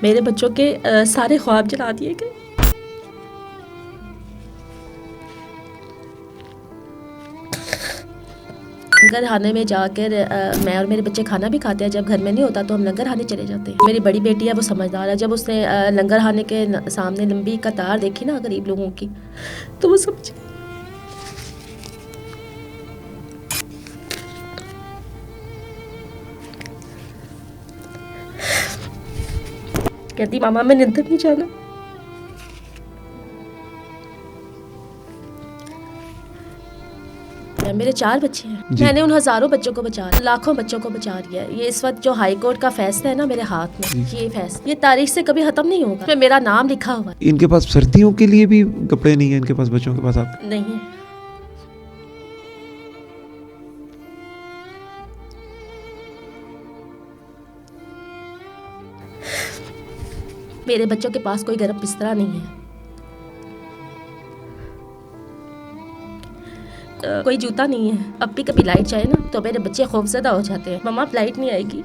मेरे बच्चों के सारे ख्वाब जला दिए गए। लंगर खाने में जाकर मैं और मेरे बच्चे खाना भी खाते हैं। जब घर में नहीं होता तो हम लंगर खाने चले जाते हैं। मेरी बड़ी बेटी है, वो समझदार है। जब उसने लंगर खाने के सामने लंबी कतार देखी ना गरीब लोगों की, तो वो समझ कहती मामा मैंने अंदर नहीं जाना। मेरे 4 बच्चे हैं। मैंने उन हजारों बच्चों को बचा लिया, लाखों बच्चों को बचा लिया। ये इस वक्त जो हाई कोर्ट का फैसला है ना मेरे हाथ में, ये फैसला ये तारीख से कभी खत्म नहीं होगा। इसमें मेरा नाम लिखा हुआ है। इनके पास सर्दियों के लिए भी कपड़े नहीं है, इनके पास बच्चों के पास आप नहीं है। मेरे बच्चों के पास कोई गर्म बिस्तरा नहीं है, कोई जूता नहीं है। अब भी कभी लाइट जाए ना तो मेरे बच्चे खौफजदा हो जाते हैं, मम्मा लाइट नहीं आएगी।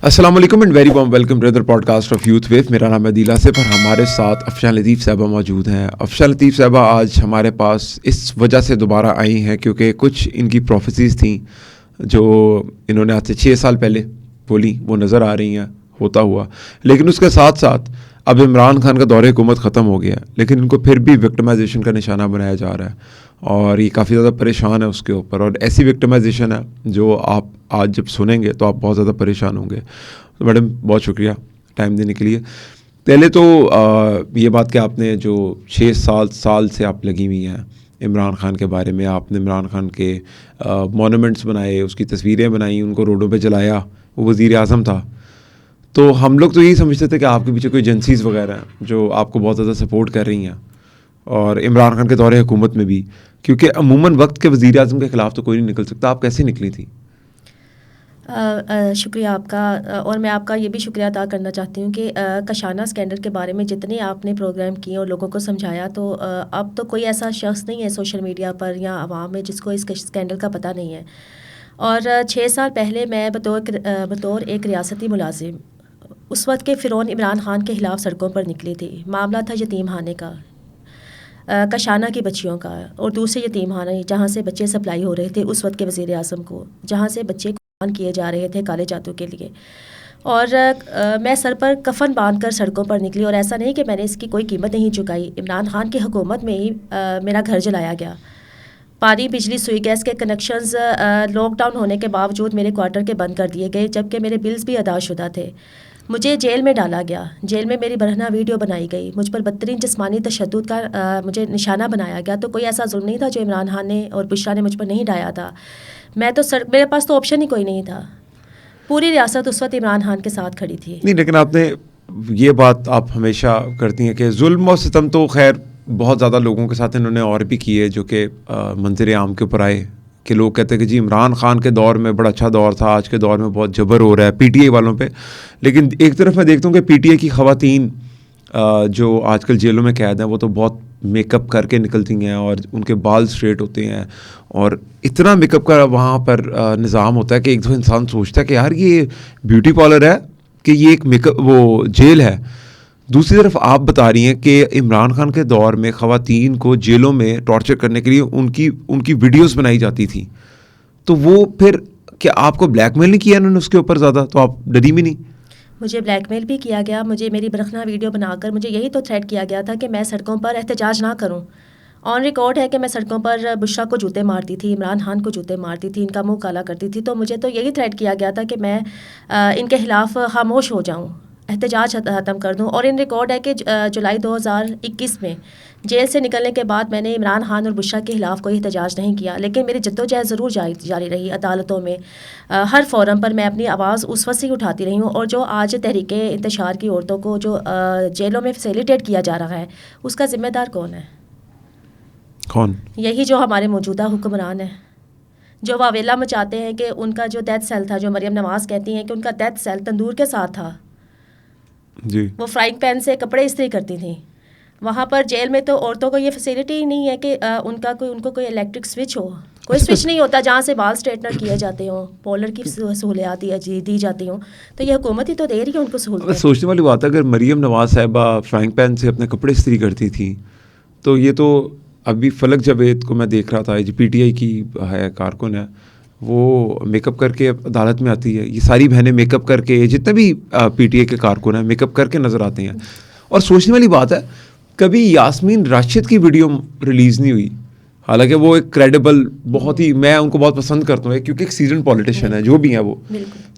अस्सलाम वालेकुम and very warm welcome to other podcast of youth wave. मेरा नाम है दिल आसिफ और हमारे साथ अफशान लतीफ़ साहबा मौजूद हैं। अफशान लतीफ़ साहबा आज हमारे पास इस वजह से दोबारा आई हैं क्योंकि कुछ इनकी प्रोफेसीज़ थी जो इन्होंने आज से 6 साल पहले बोली, वो नज़र आ रही हैं होता हुआ। लेकिन उसके साथ साथ अब इमरान खान का दौरे हुकूमत ख़त्म हो गया, लेकिन इनको फिर भी विक्टिमाइजेशन का निशाना बनाया जा रहा है और ये काफ़ी ज़्यादा परेशान है उसके ऊपर। और ऐसी विक्टिमाइजेशन है जो आप आज जब सुनेंगे तो आप बहुत ज़्यादा परेशान होंगे। तो मैडम बहुत शुक्रिया टाइम देने के लिए। पहले तो ये बात कि आपने जो 6 साल से आप लगी हुई हैं इमरान खान के बारे में, आपने इमरान खान के मोनूमेंट्स बनाए, उसकी तस्वीरें बनाई, उनको रोडों पे जलाया, वो वज़ीर आज़म था। तो हम लोग तो यही समझते थे कि आपके पीछे कोई एजेंसीज़ वगैरह हैं जो आपको बहुत ज़्यादा सपोर्ट कर रही हैं, और इमरान खान के दौरे हुकूमत में भी, क्योंकि अमूमन वक्त के वज़ीर आज़म के ख़िलाफ़ तो कोई नहीं निकल सकता। आप कैसे निकली थी? शुक्रिया आपका। और मैं आपका ये भी शुक्रिया अदा करना चाहती हूँ कि कशाना स्कैंडल के बारे में जितने आपने प्रोग्राम किए और लोगों को समझाया, तो अब तो कोई ऐसा शख्स नहीं है सोशल मीडिया पर या आवाम में जिसको इस स्कैंडल का पता नहीं है। और 6 साल पहले मैं बतौर एक रियासती मुलाजिम उस वक्त के फ़िरौन इमरान खान के ख़िलाफ़ सड़कों पर निकली थी। मामला था यतीम खाने का, कशाना की बच्चियों का, और दूसरे यतीम खाने जहाँ से बच्चे सप्लाई हो रहे थे उस वक्त के वज़ीर आज़म को, जहाँ से बच्चे कुर्बान किए जा रहे थे काले जादू के लिए। और मैं सर पर कफन बांध कर सड़कों पर निकली, और ऐसा नहीं कि मैंने इसकी कोई कीमत नहीं चुकाई। इमरान खान की हुकूमत में ही मेरा घर जलाया गया। पानी, बिजली, सुई गैस के कनेक्शंस लॉकडाउन होने के बावजूद मेरे क्वार्टर के बंद कर दिए गए, जबकि मेरे बिल्स भी अदाशुदा थे। मुझे जेल में डाला गया। जेल में मेरी बरहना वीडियो बनाई गई, मुझ पर बदतरीन जिस्मानी तशद्दुद का मुझे निशाना बनाया गया। तो कोई ऐसा जुल्म नहीं था जो इमरान खान ने और बुशरा ने मुझ पर नहीं डाया था। मैं तो मेरे पास तो ऑप्शन ही कोई नहीं था। पूरी रियासत उस वक्त इमरान खान के साथ खड़ी थी। नहीं, लेकिन आपने ये बात आप हमेशा करती हैं कि जुल्म और सितम तो खैर बहुत ज़्यादा लोगों के साथ इन्होंने और भी किए जो कि मंजर आम के ऊपर आए कि लोग कहते हैं कि जी इमरान खान के दौर में बड़ा अच्छा दौर था, आज के दौर में बहुत जबर हो रहा है पीटीआई वालों पे। लेकिन एक तरफ मैं देखता हूँ कि पीटीआई की ख़वातीन जो आजकल जेलों में कैद हैं वो तो बहुत मेकअप करके निकलती हैं और उनके बाल स्ट्रेट होते हैं और इतना मेकअप का वहाँ पर निज़ाम होता है कि एक दो इंसान सोचता है कि यार ये ब्यूटी पार्लर है कि ये एक मेकअप वो जेल है। दूसरी तरफ आप बता रही हैं कि इमरान खान के दौर में ख़वातीन को जेलों में टॉर्चर करने के लिए उनकी वीडियोस बनाई जाती थी। तो वो फिर क्या आपको ब्लैकमेल नहीं किया इन्होंने उसके ऊपर ज़्यादा? तो आप डरी भी नहीं? मुझे ब्लैकमेल भी किया गया। मुझे मेरी बरखना वीडियो बनाकर मुझे यही तो थ्रेट किया गया था कि मैं सड़कों पर एहतजाज ना करूं। ऑन रिकॉर्ड है कि मैं सड़कों पर बुशरा को जूते मारती थी, इमरान खान को जूते मारती थी, इनका मुंह काला करती थी। तो मुझे तो यही थ्रेट किया गया था कि मैं इनके ख़िलाफ़ खामोश हो जाऊं, एहतजाज ख़त्म कर दूं। और इन रिकॉर्ड है कि जुलाई 2021 में जेल से निकलने के बाद मैंने इमरान खान और बुशरा के ख़िलाफ़ कोई एहतजाज नहीं किया, लेकिन मेरी जद्दोजहद ज़रूर जारी रही। अदालतों में हर फोरम पर मैं अपनी आवाज़ उस वक्त से उठाती रही हूँ। और जो आज तहरीक इंतशार की औरतों को जो जेलों में फैसिलिटेट किया जा रहा है, उसका ज़िम्मेदार कौन है? कौन? यही जो हमारे मौजूदा हुक्मरान है, जो वावेला मचाते हैं कि उनका जो डेथ सेल था, जो मरियम नवाज़ कहती हैं कि उनका डेथ सेल तंदूर के साथ था जी। वो फ्राइंग पैन से कपड़े इस्त्री करती थी। वहाँ पर जेल में तो औरतों को ये फैसिलिटी ही नहीं है कि उनको कोई इलेक्ट्रिक स्विच हो, कोई स्विच नहीं होता जहाँ से बाल स्ट्रेटनर किए जाते हों, पॉलर की सहूलियात दी जाती हों। तो ये हुकूमत ही तो दे रही है उनको सहूलतें। सोचने वाली बात है, अगर मरीम नवाज साहिबा फ्राइंग पैन से अपने कपड़े इस्त्री करती थी, तो ये तो अभी फलक जावेद को मैं देख रहा था, जो PTI की है कारकुन है, वो मेकअप करके अदालत में आती है। ये सारी बहनें मेकअप करके, जितने भी PTI के कारकुन हैं, मेकअप करके नज़र आते हैं। और सोचने वाली बात है, कभी यास्मीन राशिद की वीडियो रिलीज़ नहीं हुई, हालांकि वो एक क्रेडिबल, बहुत ही, मैं उनको बहुत पसंद करता हूँ क्योंकि एक सीजन पॉलिटिशियन है, जो भी हैं वो,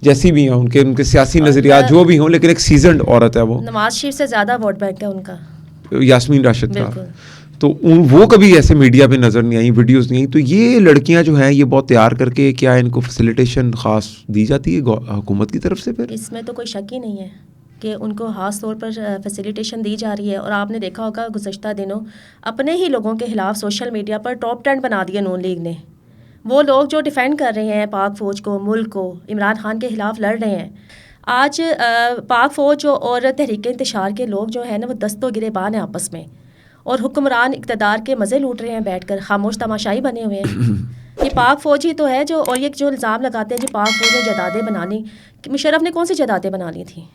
जैसी भी हैं उनके सियासी नज़रिया जो भी हों, लेकिन एक सीजन औरत है वो। नवाज शरीफ से ज़्यादा वोट बैंक है उनका, यास्मीन राशिद का। तो वो कभी ऐसे मीडिया पे नज़र नहीं आई, वीडियोस नहीं आई। तो ये लड़कियां जो हैं, ये बहुत तैयार करके, क्या इनको फैसिलिटेशन ख़ास दी जाती है हुकूमत की तरफ से? फिर इसमें तो कोई शक ही नहीं है कि उनको ख़ास तौर पर फैसिलिटेशन दी जा रही है। और आपने देखा होगा गुज़श्ता दिनों अपने ही लोगों के ख़िलाफ़ सोशल मीडिया पर टॉप 10 बना दिया नून लीग ने। वो लोग जो डिफेंड कर रहे हैं पाक फ़ौज को, मुल्क को, इमरान खान के ख़िलाफ़ लड़ रहे हैं। आज पाक फ़ौज और तहरीक इंतशार के लोग जो है ना, वो दस्तों गिरेबान हैं आपस में, और हुक्मरान इक़्तिदार के मज़े लूट रहे हैं बैठकर, खामोश तमाशाई बने हुए हैं। ये पाक फ़ौज ही तो है जो, और ये जो इल्ज़ाम लगाते हैं जी पाक फ़ौज ने जदादें बना ली, कि मुशर्रफ ने कौन सी जदादें बना ली थी?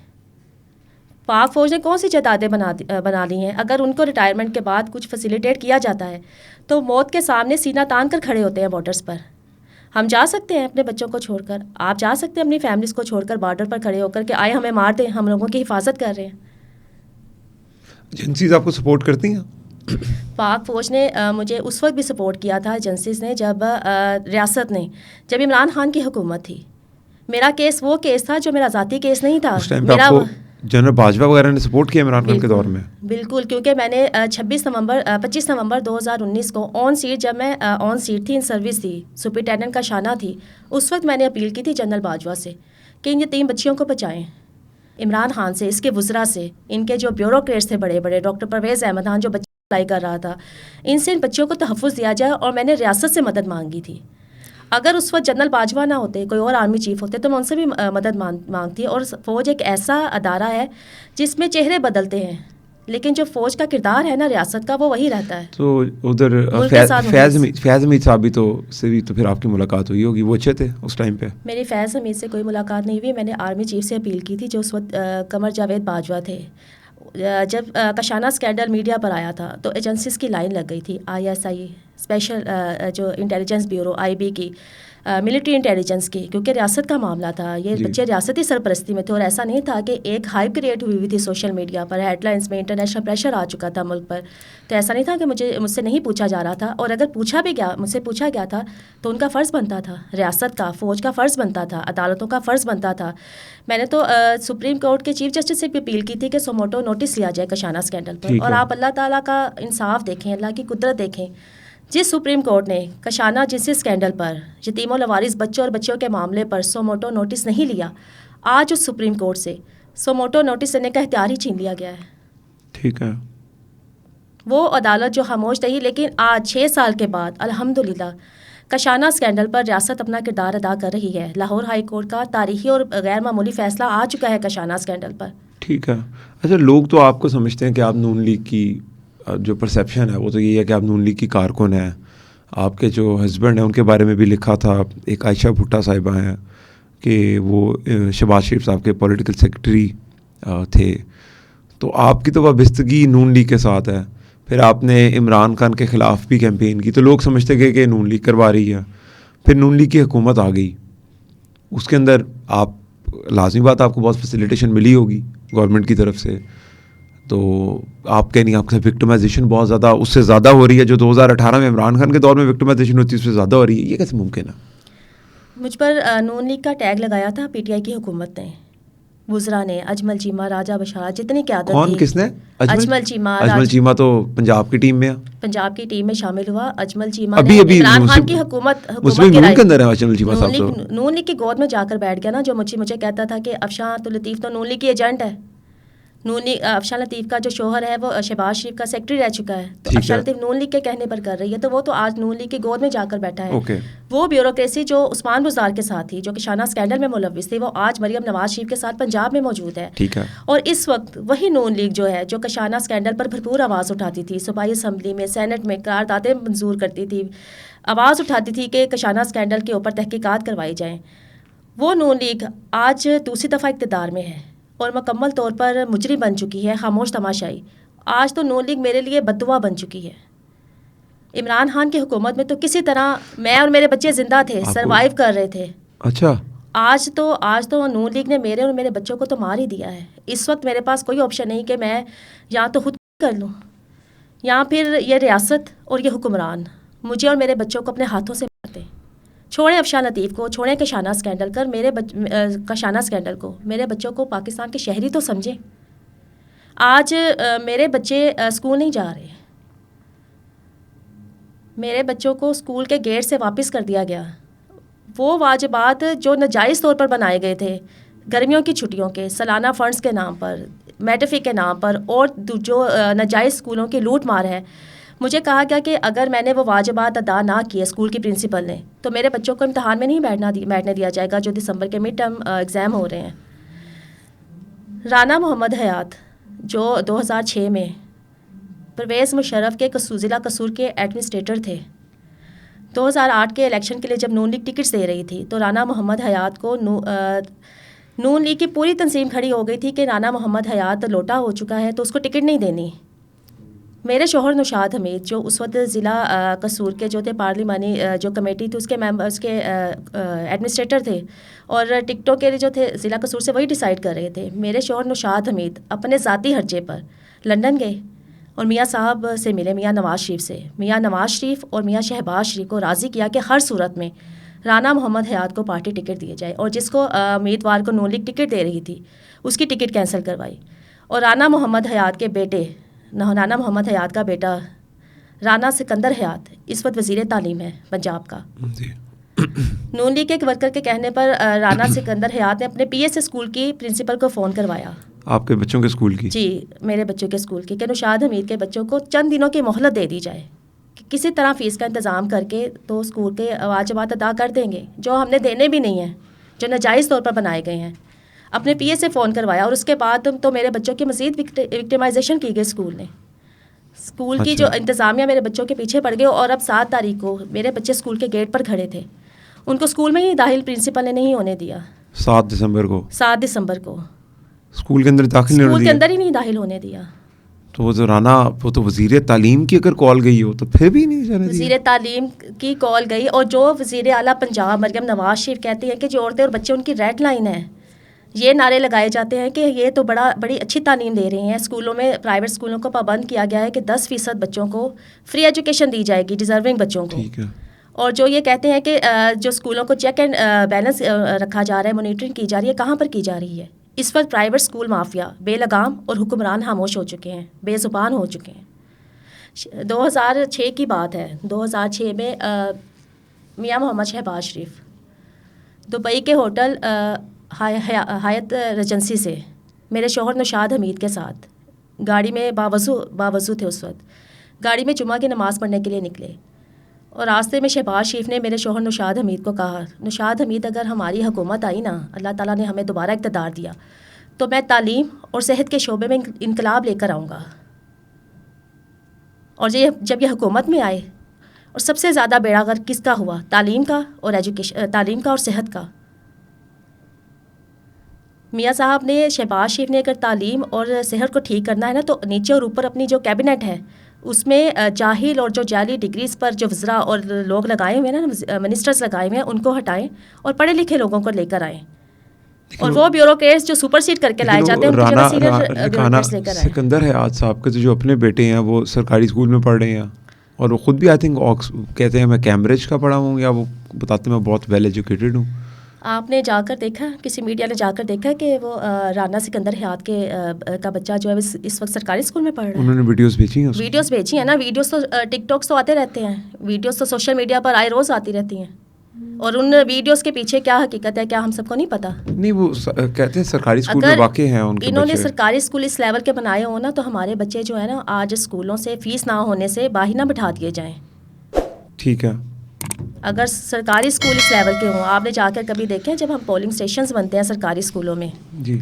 पाक फ़ौज ने कौन सी जदादें बना ली हैं? अगर उनको रिटायरमेंट के बाद कुछ फैसिलिटेट किया जाता है तो मौत के सामने सीना तान कर खड़े होते हैं बॉर्डर्स पर। हम जा सकते हैं अपने बच्चों को छोड़कर, आप जा सकते हैं अपनी फैमिलीज़ को छोड़कर बॉर्डर पर खड़े होकर के आए हमें मार दें, हम लोगों की हिफाजत कर रहे हैं। एजेंसीज आपको सपोर्ट करती हैं? पाक फ़ौज ने मुझे उस वक्त भी सपोर्ट किया था, एजेंसीज़ ने, जब रियासत ने, जब इमरान खान की हुकूमत थी। मेरा केस वो केस था जो मेरा ज़ाती केस नहीं था। उस टाइम पे आपको जनरल बाजवा वगैरह ने सपोर्ट किया इमरान खान के दौर में? बिल्कुल, क्योंकि मैंने 25 नवंबर 2019 को ऑन सीट, जब मैं ऑन सीट थी, इन सर्विस थी, सुपरिटेंडेंट का शाना थी, उस वक्त मैंने अपील की थी जनरल बाजवा से कि इन 3 बच्चियों को बचाएं इमरान खान से, इसके वज़रा से, इनके जो ब्यूरोक्रेट्स थे बड़े बड़े, डॉक्टर परवेज़ अहमद खान जो बच्चे अप्लाई कर रहा था, इनसे इन बच्चियों को तहफ़्फ़ुज़ दिया जाए। और मैंने रियासत से मदद मांगी थी। अगर उस वक्त जनरल बाजवा ना होते, कोई और आर्मी चीफ होते, तो मैं उनसे भी मदद मांगती। और फ़ौज एक ऐसा अदारा है जिसमें चेहरे बदलते हैं, लेकिन जो फ़ौज का किरदार है ना रियासत का, वो वही रहता है। तो उधर फैज़ हमीद साहब भी तो फिर आपकी मुलाकात हुई होगी, वो अच्छे थे उस टाइम पे? मेरी फैज़ हमीद से कोई मुलाकात नहीं हुई। मैंने आर्मी चीफ से अपील की थी जो उस वक्त कमर जावेद बाजवा थे। जब कशाना स्कैंडल मीडिया पर आया था तो एजेंसीज़ की लाइन लग गई थी, ISI स्पेशल जो इंटेलिजेंस ब्यूरो, IB की, मिलिट्री इंटेलिजेंस की, क्योंकि रियासत का मामला था। ये बच्चे रियासती सरपरस्ती में थे। और ऐसा नहीं था कि एक हाइप क्रिएट हुई थी सोशल मीडिया पर, हेडलाइंस में इंटरनेशनल प्रेशर आ चुका था मुल्क पर। तो ऐसा नहीं था कि मुझसे नहीं पूछा जा रहा था। और अगर मुझसे पूछा गया था तो उनका फ़र्ज़ बनता था, रियासत का, फ़ौज का फ़र्ज़ बनता था, अदालतों का फ़र्ज़ बनता था। मैंने तो सुप्रीम कोर्ट के चीफ जस्टिस से भी अपील की थी कि सोमोटो नोटिस लिया जाए कशाना स्कैंडल पर। और आप अल्लाह ताला का इंसाफ देखें, अल्लाह की कुदरत देखें। जिस सुप्रीम कोर्ट ने कशाना जिस स्कैंडल पर, यतीमों लवारिस बच्चों और बच्चियों के मामले पर सोमोटो नोटिस नहीं लिया, आज उस सुप्रीम कोर्ट से सोमोटो नोटिस लेने का इख्तियार ही छीन लिया गया है। ठीक है, वो अदालत जो खामोश रही, लेकिन आज 6 साल के बाद अल्हम्दुलिल्लाह कशाना स्कैंडल पर रियासत अपना किरदार अदा कर रही है। लाहौर हाई कोर्ट का तारीखी और गैर मामूली फैसला आ चुका है कशाना स्कैंडल पर। ठीक है। अच्छा, लोग तो आपको समझते हैं कि आप नून लीग की, जो परसेप्शन है वो तो ये है कि आप नून लीग की कारकुन हैं। आपके जो हस्बैंड हैं उनके बारे में भी लिखा था, एक आयशा भुट्टा साहिबा हैं कि वो शहबाज शरीफ साहब के पॉलिटिकल सेक्रेटरी थे। तो आपकी तो वाबस्तगी नून लीग के साथ है। फिर आपने इमरान खान के ख़िलाफ़ भी कैंपेन की, तो लोग समझते गए कि नून लीग करवा रही है। फिर नून लीग की हुकूमत आ गई, उसके अंदर आप, लाजमी बात, आपको बहुत फैसिलिटेशन मिली होगी गवर्नमेंट की तरफ से। तो आप कह नहीं, आपका विक्टिमाइजेशन बहुत ज़्यादा, उससे ज़्यादा हो रही है जो 2018 में इमरान खान के दौर में विक्टिमाइजेशन होती है, उससे ज़्यादा हो रही है। ये कैसे मुमकिन है? मुझ पर नून लीग का टैग लगाया था PTI की हुकूमत ने, वुज़रा ने, अजमल चीमा, राजा बशार, जितनी क़यादत थी। कौन, किसने? अजमल चीमा। अजमल चीमा तो पंजाब की टीम में है, पंजाब की टीम में शामिल हुआ। अजमल चीमा अभी इमरान खान की हुकूमत मुस्लिम लीग के अंदर है अजमल चीमा साहब। तो नून लीग की गोद में जाकर बैठ गया ना, जो मुझे कहता था कि अफशान अब्दुल लतीफ़ तो नून लीग की एजेंट है। नून लीग अफशान लतीफ़ का जो शोहर है वो शहबाज शरीफ का सेक्रेटरी रह चुका है, तो ठीक अफशान है। लतीफ़ नून लीग के कहने पर कर रही है, तो वो तो आज नून लीग की गोद में जाकर बैठा है। ओके। वो ब्यूरोक्रेसी जो उस्मान बुज़दार के साथ थी, जो कि शाना स्कैंडल में मुलव्विस थी, वो आज मरियम नवाज शरीफ के साथ पंजाब में मौजूद है। ठीक है। और इस वक्त वही नून लीग जो है, जो कशाना स्कैंडल पर भरपूर आवाज़ उठाती थी, सूबाई असम्बली में, सेनेट में करारदादें मंजूर करती थी, आवाज़ उठाती थी कि कशाना स्कैंडल के ऊपर तहकीकात करवाई जाएँ, वो नून लीग आज दूसरी दफ़ा इक़्तिदार में है और मुकम्मल तौर पर मुजरिम बन चुकी है, खामोश तमाशाई। आज तो नून लीग मेरे लिए बद्दुआ बन चुकी है। इमरान खान की हुकूमत में तो किसी तरह मैं और मेरे बच्चे ज़िंदा थे, सर्वाइव कर रहे थे। अच्छा। आज तो नून लीग ने मेरे और मेरे बच्चों को तो मार ही दिया है। इस वक्त मेरे पास कोई ऑप्शन नहीं कि मैं या तो खुद कर लूँ या फिर ये रियासत और ये हुक्मरान मुझे और मेरे बच्चों को अपने हाथों से मार दें। छोड़ें अफशान लतीफ़ को, छोड़ें कशाना स्कैंडल कशाना स्कैंडल को, मेरे बच्चों को पाकिस्तान के शहरी तो समझें। आज मेरे बच्चे स्कूल नहीं जा रहे, मेरे बच्चों को स्कूल के गेट से वापस कर दिया गया। वो वाजिबात जो नाजायज़ तौर पर बनाए गए थे, गर्मियों की छुट्टियों के, सालाना फ़ंड्स के नाम पर, मेडिफी के नाम पर, और जो नाजायज़ स्कूलों की लूट मार है, मुझे कहा गया कि अगर मैंने वो वाजिबात अदा ना किए स्कूल की प्रिंसिपल ने, तो मेरे बच्चों को इम्तहान में नहीं बैठने दिया जाएगा, जो दिसंबर के मिड टर्म एग्ज़ाम हो रहे हैं। राना मोहम्मद हयात जो 2006 में परवेज़ मुशर्रफ के ज़िला कसूर के एडमिनिस्ट्रेटर थे, 2008 के इलेक्शन के लिए जब नून लीग टिकट्स दे रही थी, तो राना मोहम्मद हयात को नून लीग की पूरी तंजीम खड़ी हो गई थी कि राना मोहम्मद हयात लोटा हो चुका है तो उसको टिकट नहीं देनी। मेरे शोहर नौशाद हमीद जो उस वक्त ज़िला कसूर के जो थे, पार्लिमानी जो कमेटी थी उसके उसके एडमिनिस्ट्रेटर थे, और टिकटों के लिए जो थे ज़िला कसूर से वही डिसाइड कर रहे थे। मेरे शोहर नौशाद हमीद अपने ज़ाती हर्जे पर लंदन गए और मियाँ साहब से मिले, मियाँ नवाज शरीफ से। मियाँ नवाज शरीफ और मियाँ शहबाज शरीफ को राज़ी किया कि हर सूरत में राना मोहम्मद हयात को पार्टी टिकट दिए जाए, और जिसको उम्मीदवार को नून लीग टिकट दे रही थी उसकी टिकट कैंसिल करवाई। और राना मोहम्मद हयात के बेटे, राना मोहम्मद हयात का बेटा राना सिकंदर हयात इस वक्त वज़ीर तालीम है पंजाब का। नून लीग के एक वर्कर के कहने पर राना सिकंदर हयात ने अपने पीए से स्कूल की प्रिंसिपल को फ़ोन करवाया। आपके बच्चों के स्कूल की? जी, मेरे बच्चों के स्कूल की, कि नौशाद हमीद के बच्चों को चंद दिनों की मोहलत दे दी जाए कि किसी तरह फ़ीस का इंतज़ाम करके तो स्कूल के वाजिबात अदा कर देंगे, जो हमने देने भी नहीं हैं, जो नाजायज़ तौर पर बनाए गए हैं। अपने पीए से फ़ोन करवाया और उसके बाद तो मेरे बच्चों की मज़ीद विक्टिमाइजेशन की गई स्कूल ने। स्कूल की जो इंतज़ामिया मेरे बच्चों के पीछे पड़ गई, और अब 7 तारीख को मेरे बच्चे स्कूल के गेट पर खड़े थे, उनको स्कूल में ही दाखिल प्रिंसिपल ने नहीं होने दिया। 7 दिसंबर को? 7 दिसंबर को स्कूल के अंदर दाखिल नहीं होने दिया? स्कूल के अंदर ही नहीं दाखिल होने दिया। तो वो जो राना, वो तो वज़ीर तालीम की अगर कॉल गई हो तो फिर भी नहीं जाने दिया? वज़ीर तालीम की कॉल गई, और जो वज़ीर आला पंजाब मरियम नवाज शरीफ कहती हैं कि जो औरतें और बच्चे उनकी रेड लाइन है, ये नारे लगाए जाते हैं कि ये तो बड़ी अच्छी तालीम दे रही हैं। स्कूलों में, प्राइवेट स्कूलों को पाबंद किया गया है कि 10% बच्चों को फ्री एजुकेशन दी जाएगी, डिज़र्विंग बच्चों को। ठीक है। और जो ये कहते हैं कि जो स्कूलों को चेक एंड बैलेंस रखा जा रहा है, मॉनिटरिंग की जा रही है, कहाँ पर की जा रही है? इस वक्त प्राइवेट स्कूल माफिया बेलगाम और हुक्मरान खामोश हो चुके हैं, बेज़ुबान हो चुके हैं। 2006 की बात है, 2006 में मियाँ मोहम्मद शहबाज शरीफ दुबई के होटल हयात रेजेंसी से मेरे शोहर नौशाद हमीद के साथ गाड़ी में बावजू थे उस वक्त, गाड़ी में जुमा की नमाज़ पढ़ने के लिए निकले, और रास्ते में शहबाज शरीफ ने मेरे शोहर नौशाद हमीद को कहा, नौशाद हमीद अगर हमारी हुकूमत आई ना, अल्लाह ताला ने हमें दोबारा इक़्तिदार दिया, तो मैं तालीम और सेहत के शोबे में इनकलाब लेकर आऊँगा। और जब ये हुकूमत में आए, और सबसे ज़्यादा बेड़ा गर्क किसका हुआ? तालीम का और सेहत का। मियाँ साहब ने, शहबाज शरीफ ने अगर तालीम और सेहत को ठीक करना है ना, तो नीचे और ऊपर अपनी जो कैबिनेट है उसमें जाहिल और जो जाली डिग्रीज पर जो वज़रा और लोग लगाए हुए हैं ना, मिनिस्टर्स लगाए हुए हैं, उनको हटाएं और पढ़े लिखे लोगों को लेकर आएँ। और वो ब्यूरोक्रेट्स जो सुपरसीड करके लाए जाते हैं, राना सिकंदर हयात साहब के जो अपने बेटे हैं वो सरकारी स्कूल में पढ़ रहे हैं, और वो ख़ुद भी आई थिंक कहते हैं मैं कैम्ब्रिज का पढ़ा हूँ, या वो बताते हैं मैं बहुत वेल एजुकेटेड हूँ। आपने जाकर देखा, किसी मीडिया ने जाकर देखा कि वो राना सिकंदर हयात का बच्चा जो है इस वक्त सरकारी स्कूल में पढ़ रहा है? उन्होंने वीडियोस भेजी हैं? वीडियोस भेजी हैं ना, वीडियोस तो टिकटॉक्स तो आते रहते हैं, वीडियोस तो सोशल मीडिया पर आए रोज़ आती रहती हैं। और उन वीडियोस के पीछे क्या हकीकत है, क्या हम सबको नहीं पता? नहीं, वो कहते हैं सरकारी स्कूल में अगर वाक़ई हैं उनके इन्होंने बच्चे। सरकारी स्कूल इस लेवल के बनाए हो ना, तो हमारे बच्चे जो है ना, आज स्कूलों से फ़ीस ना होने से बाहर ना बिठा दिए जाएं। ठीक है। अगर सरकारी स्कूल इस लेवल के हों, आपने जाकर कभी देखे हैं जब हम पोलिंग स्टेशंस बनते हैं सरकारी स्कूलों में, जी।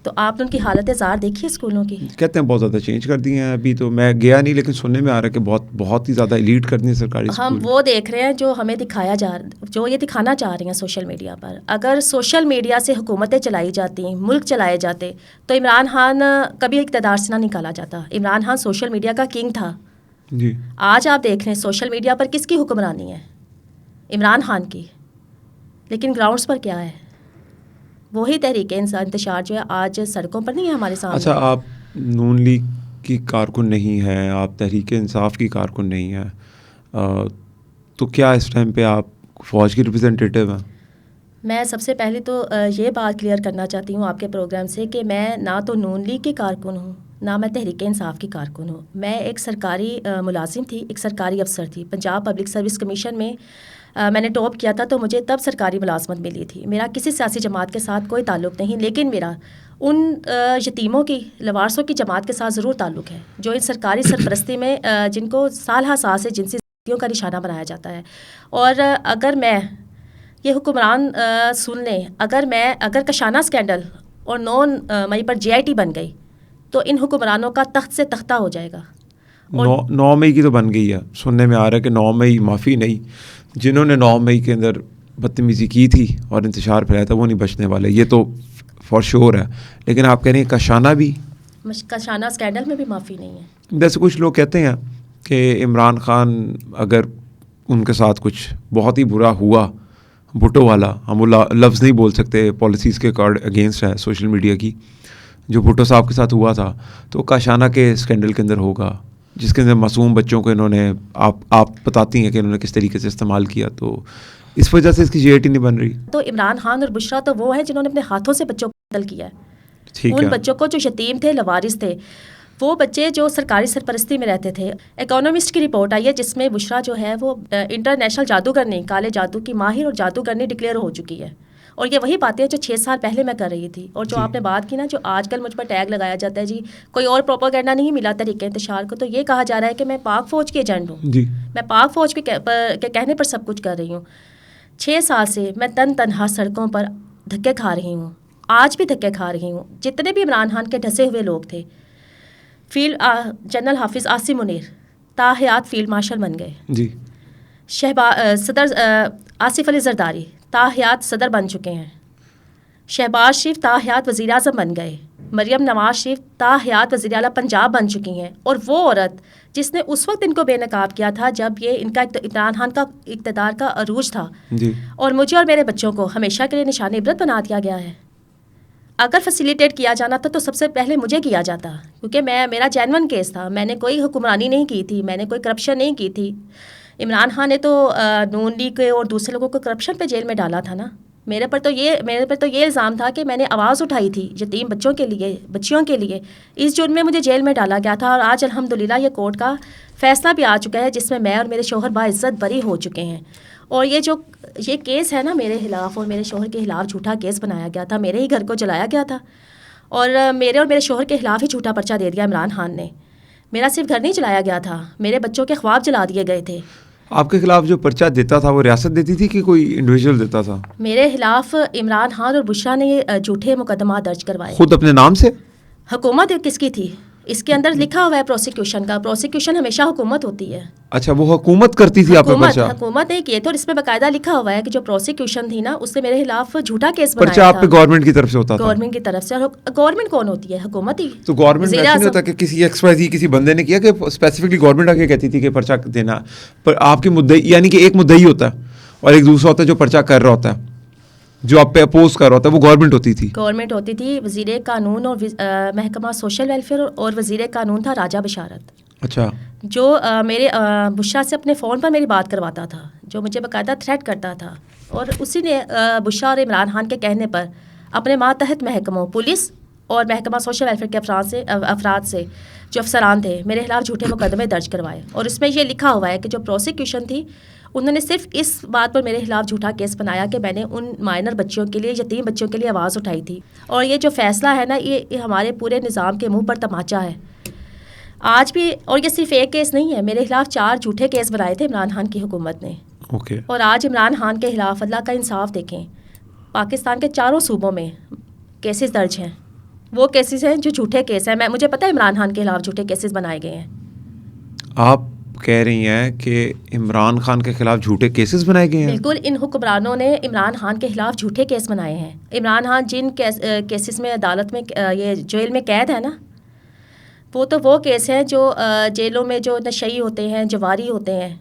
तो आपने उनकी हालत ज़ार देखी है स्कूलों की? कहते हैं बहुत ज़्यादा चेंज कर दिए हैं। अभी तो मैं गया नहीं, लेकिन सुनने में आ रहा है कि बहुत बहुत ही ज़्यादा एलीट कर दिए सरकारी हम स्कूल। वो देख रहे हैं जो हमें दिखाया जो ये दिखाना चाह रही हैं सोशल मीडिया पर। अगर सोशल मीडिया से हुकूमतें चलाई जाती, मुल्क चलाए जाते, तो इमरान खान कभी इक़्तिदार से ना निकाला जाता। इमरान खान सोशल मीडिया का किंग था। जी। आज आप देख रहे हैं सोशल मीडिया पर किसकी हुक्मरानी है? इमरान खान की। लेकिन ग्राउंड्स पर क्या है? वही तहरीक इंतशार जो है आज सड़कों पर नहीं है हमारे सामने। अच्छा, आप नून लीग की कारकुन नहीं हैं, आप तहरीक इंसाफ की कारकुन नहीं हैं, तो क्या इस टाइम पे आप फ़ौज की रिप्रेजेंटेटिव हैं? मैं सबसे पहले तो ये बात क्लियर करना चाहती हूँ आपके प्रोग्राम से कि मैं ना तो नून लीग की कारकुन हूँ, ना मैं तहरीक इंसाफ की कारकुन हूँ। मैं एक सरकारी मुलाजिम थी, एक सरकारी अफसर थी। पंजाब पब्लिक सर्विस कमीशन में मैंने टॉप किया था, तो मुझे तब सरकारी मुलाजमत मिली थी। मेरा किसी सियासी जमात के साथ कोई ताल्लुक़ नहीं, लेकिन मेरा उन यतीमों की, लवारसों की जमात के साथ ज़रूर ताल्लुक़ है जो इस सरकारी सरपरस्ती में जिनको साल हा साल से जिनसी ज़िंदगियों का निशाना बनाया जाता है। और अगर मैं ये हुक्मरान सुन लें, अगर कशाना स्कैंडल और 9 मई पर JIT बन गई, तो इन हुक्मरानों का तख्त से तख्ता हो जाएगा। 9 मई की तो बन गई है। सुनने में आ रहा है कि 9 मई माफ़ी नहीं, जिन्होंने 9 मई के अंदर बदतमीज़ी की थी और इंतशार फैलाया था, वो नहीं बचने वाले, ये तो फॉर श्योर है। लेकिन आप कह रहे हैं कशाना भी? कशाना स्कैंडल में भी माफ़ी नहीं है। जैसे कुछ लोग कहते हैं कि इमरान खान, अगर उनके साथ कुछ बहुत ही बुरा हुआ, भुट्टो वाला, हम वो लफ्ज़ नहीं बोल सकते, पॉलिसीज़ के अगेंस्ट है सोशल मीडिया की, जो भुट्टो साहब के साथ हुआ था, तो कशाना के स्कैंडल के अंदर होगा, जिसके अंदर मासूम बच्चों को इन्होंने, आप बताती हैं कि इन्होंने किस तरीके से इस्तेमाल किया, तो इस वजह से इसकी JIT नहीं बन रही। तो इमरान खान और बुशरा तो वो हैं जिन्होंने अपने हाथों से बच्चों को कत्ल किया है। ठीक उन है। बच्चों को जो यतीम थे, लवारिस थे, वो बच्चे जो सरकारी सरपरस्ती में रहते थे। इकोनॉमिस्ट की रिपोर्ट आई है जिसमें बुशरा जो है वो इंटरनेशनल जादूगरनी, काले जादू की माहिर और जादूगरनी डिक्लेयर हो चुकी है। और ये वही बातें हैं जो 6 साल पहले मैं कर रही थी। और जो आपने बात की ना, जो आजकल मुझ पर टैग लगाया जाता है, जी कोई और प्रोपेगेंडा नहीं मिला तहरीक इंतशार को, तो ये कहा जा रहा है कि मैं पाक फ़ौज की एजेंट हूँ। जी। मैं पाक फ़ौज के कहने पर सब कुछ कर रही हूँ। 6 साल से मैं तनहा सड़कों पर धक्के खा रही हूँ, आज भी धक्के खा रही हूँ। जितने भी इमरान खान के ढसे हुए लोग थे, फील्ड जनरल हाफिज़ आसिम मुनीर ताहयात फील्ड मार्शल बन गए जी। सदर आसिफ अली जरदारी ताहयात सदर बन चुके हैं। शहबाज शरीफ ताहयात वज़ीर आज़म बन गए। मरियम नवाज शरीफ ताहयात वज़ीर आला पंजाब बन चुकी हैं। और वो औरत जिसने उस वक्त इनको बेनकाब किया था जब ये इनका इमरान खान का इक़्तिदार का अरूज था, जी। और मुझे और मेरे बच्चों को हमेशा के लिए निशान इबरत बना दिया गया है। अगर फैसिलिटेट किया जाना था तो सबसे पहले मुझे किया जाता, क्योंकि मेरा जेन्युइन केस था। मैंने कोई हुक्मरानी नहीं की थी, मैंने कोई करप्शन नहीं की थी। इमरान खान ने तो नून लीग के और दूसरे लोगों को करप्शन पे जेल में डाला था ना। मेरे पर तो ये इल्ज़ाम था कि मैंने आवाज़ उठाई थी यतीम बच्चों के लिए, बच्चियों के लिए। इस जुर्म में मुझे जेल में डाला गया था। और आज अल्हम्दुलिल्लाह ये कोर्ट का फ़ैसला भी आ चुका है जिसमें मैं और मेरे शौहर बाइज़्ज़त बरी हो चुके हैं। और ये केस है ना मेरे खिलाफ और मेरे शौहर के खिलाफ झूठा केस बनाया गया था, मेरे ही घर को जलाया गया था। और मेरे शौहर के खिलाफ ही झूठा पर्चा दे दिया इमरान खान ने। मेरा सिर्फ घर नहीं जलाया गया था, मेरे बच्चों के ख्वाब जला दिए गए थे। आपके खिलाफ जो पर्चा देता था वो रियासत देती थी कि कोई इंडिविजुअल देता था? मेरे खिलाफ इमरान खान और बुशरा ने ये झूठे मुकदमा दर्ज करवाए। खुद अपने नाम से? हुकूमत किसकी थी? इसके अंदर लिखा हुआ है प्रोसिक्यूशन का। प्रोसिक्यूशन हमेशा हुकूमत होती है। अच्छा, वो हुकूमत करती थी आप पे पर्चा? हुकूमत नहीं किए थे। और इसमें बाकायदा लिखा हुआ है कि जो प्रोसिक्यूशन थी ना, उसने मेरे खिलाफ झूठा केस बनाया पर्चा आप पे गवर्नमेंट की तरफ से होता था? गवर्नमेंट की तरफ से। और गवर्नमेंट कौन होती है? हुकूमत ही। तो गवर्नमेंट में ऐसा नहीं होता कि किसी XYZ किसी बंदे ने किया कि स्पेसिफिकली गवर्नमेंट आके कहती थी कि पर्चा देना, पर आपके मुद्दई, यानी कि एक मुद्दई होता है और एक दूसरा होता है जो पर्चा कर रहा होता है, जो आप पे अपोज कर रहा होता है, वो गवर्नमेंट होती थी? गवर्नमेंट होती थी। वज़ीर कानून और महकमा सोशल वेलफेयर और वज़ीर कानून था राजा बशारत। अच्छा। जो मेरे बुशरा से अपने फ़ोन पर मेरी बात करवाता था, जो मुझे बाकायदा थ्रेट करता था। और उसी ने बुशरा और इमरान खान के कहने पर अपने मातहत महकमों, पुलिस और महकमा सोशल वेलफेयर के अफराद से जो अफसरान थे, मेरे खिलाफ झूठे मुकदमे दर्ज करवाए। और इसमें ये लिखा हुआ है कि जो प्रोसिक्यूशन थी उन्होंने सिर्फ इस बात पर मेरे खिलाफ झूठा केस बनाया कि मैंने उन माइनर बच्चों के लिए, यतीम बच्चों के लिए आवाज़ उठाई थी। और ये जो फ़ैसला है ना, ये हमारे पूरे निज़ाम के मुंह पर तमाचा है आज भी। और ये सिर्फ एक केस नहीं है, मेरे खिलाफ 4 झूठे केस बनाए थे इमरान खान की हुकूमत ने। और आज इमरान खान के खिलाफ, अल्लाह का इंसाफ देखें, पाकिस्तान के चारों सूबों में केसेस दर्ज हैं। वो केसेस हैं जो झूठे केस हैं। मुझे पता है इमरान खान के खिलाफ झूठे केसेस बनाए गए हैं। आप कह रही हैं कि इमरान खान के खिलाफ झूठे केसेस बनाए गए हैं? बिल्कुल, इन हुक्मरानों ने इमरान खान के खिलाफ झूठे केस बनाए हैं। इमरान खान जिन केसेस में अदालत में ये जेल में कैद है ना, वो केस हैं जो जेलों में जो नशई होते हैं, जवारी होते हैं,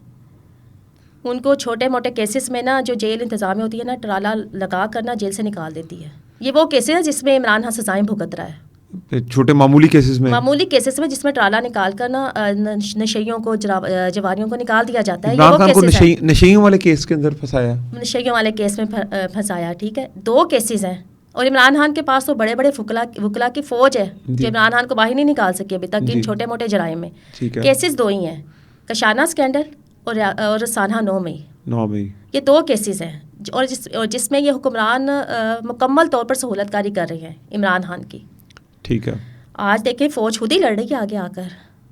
उनको छोटे मोटे केसेस में ना जो जेल इंतज़ामिया होती है ना, टराला लगा कर ना जेल से निकाल देती है। ये वो केसेस हैं जिसमें इमरान खान सज़ाएं भुगत रहा है। छोटे मामूली केसेस में जिसमें ट्राला निकाल कर ना नशइयों को, जवारियों को निकाल दिया जाता है। इमरान खान को नशइयों वाले केस के अंदर फंसाया, नशइयों वाले केस में फंसाया, ठीक है। 2 केसेस हैं और इमरान खान के पास तो बड़े बड़े वकला की फ़ौज है जो इमरान खान को बाहर नहीं निकाल सकी अभी तक इन छोटे मोटे जराइम में। केसेस 2 ही हैं, कशाना स्कैंडल और सानहा 9 मई। ये 2 केसेस हैं और जिसमें ये हुक्मरान मुकम्मल तौर पर सहूलतकारी कर रहे हैं इमरान खान की। ठीक है। आज देखें, फ़ौज खुद ही लड़ रही है आगे आकर।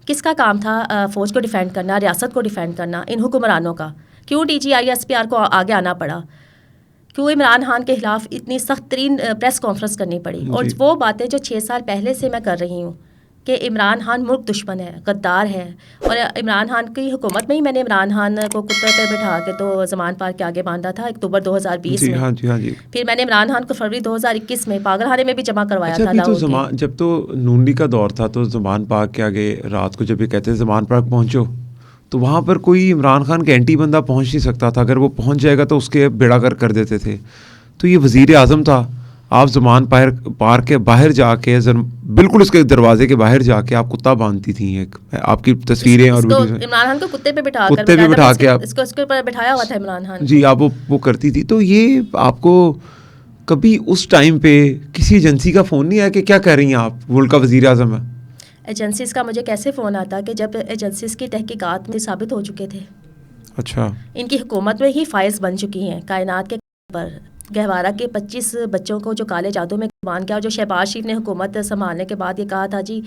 किसका काम था फ़ौज को डिफेंड करना, रियासत को डिफेंड करना, इन हुक्मरानों का? क्यों DGI SPR को आगे आना पड़ा? क्यों इमरान खान के खिलाफ इतनी सख्त तरीन प्रेस कॉन्फ्रेंस करनी पड़ी? और वो बातें जो 6 साल पहले से मैं कर रही हूँ कि इमरान खान मुल्क दुश्मन है, गद्दार है। और इमरान खान की हुकूमत में ही मैंने इमरान खान को कुत्ते पे बिठा के तो ज़मान पार्क के आगे बांधा था अक्टूबर 2020 में। हाँ जी। फिर मैंने इमरान खान को फरवरी 2021 में पागलखाने में भी जमा करवाया था। तो जब तो नून लीग का दौर था तो ज़मान पार्क के आगे रात को जब ये कहते थे ज़मान पार्क पहुँचो, तो वहाँ पर कोई इमरान खान का एंटी बंदा पहुँच नहीं सकता था। अगर वो पहुँच जाएगा तो उसके बेड़ागर कर देते थे। तो ये वज़ीर आज़म था, आप ज़मान पार्क के बाहर जाके, बिल्कुल उसके दरवाजे के बाहर जाके आप कुत्ता बांधती थी। एक आपकी तस्वीरें और वीडियो इमरान खान को कुत्ते पे बिठा के आप इसके ऊपर बिठाया हुआ था इमरान खान जी, आप वो करती थी। तो ये आपको कभी उस टाइम पे किसी एजेंसी का फ़ोन नहीं आया कि क्या कर रही हैं आप, मुल्क का वज़ीर आज़म है? एजेंसीज़ का मुझे कैसे फ़ोन आता कि जब एजेंसीज़ की तहकीकात में साबित हो चुके थे। अच्छा। इनकी हुकूमत में ही फाइल्स बन चुकी हैं कायनात के पर। गहवारा के 25 बच्चों को जो काले जादू में कुर्बान किया, और जो शहबाज शरीफ ने हुकूमत संभालने के बाद ये कहा था जी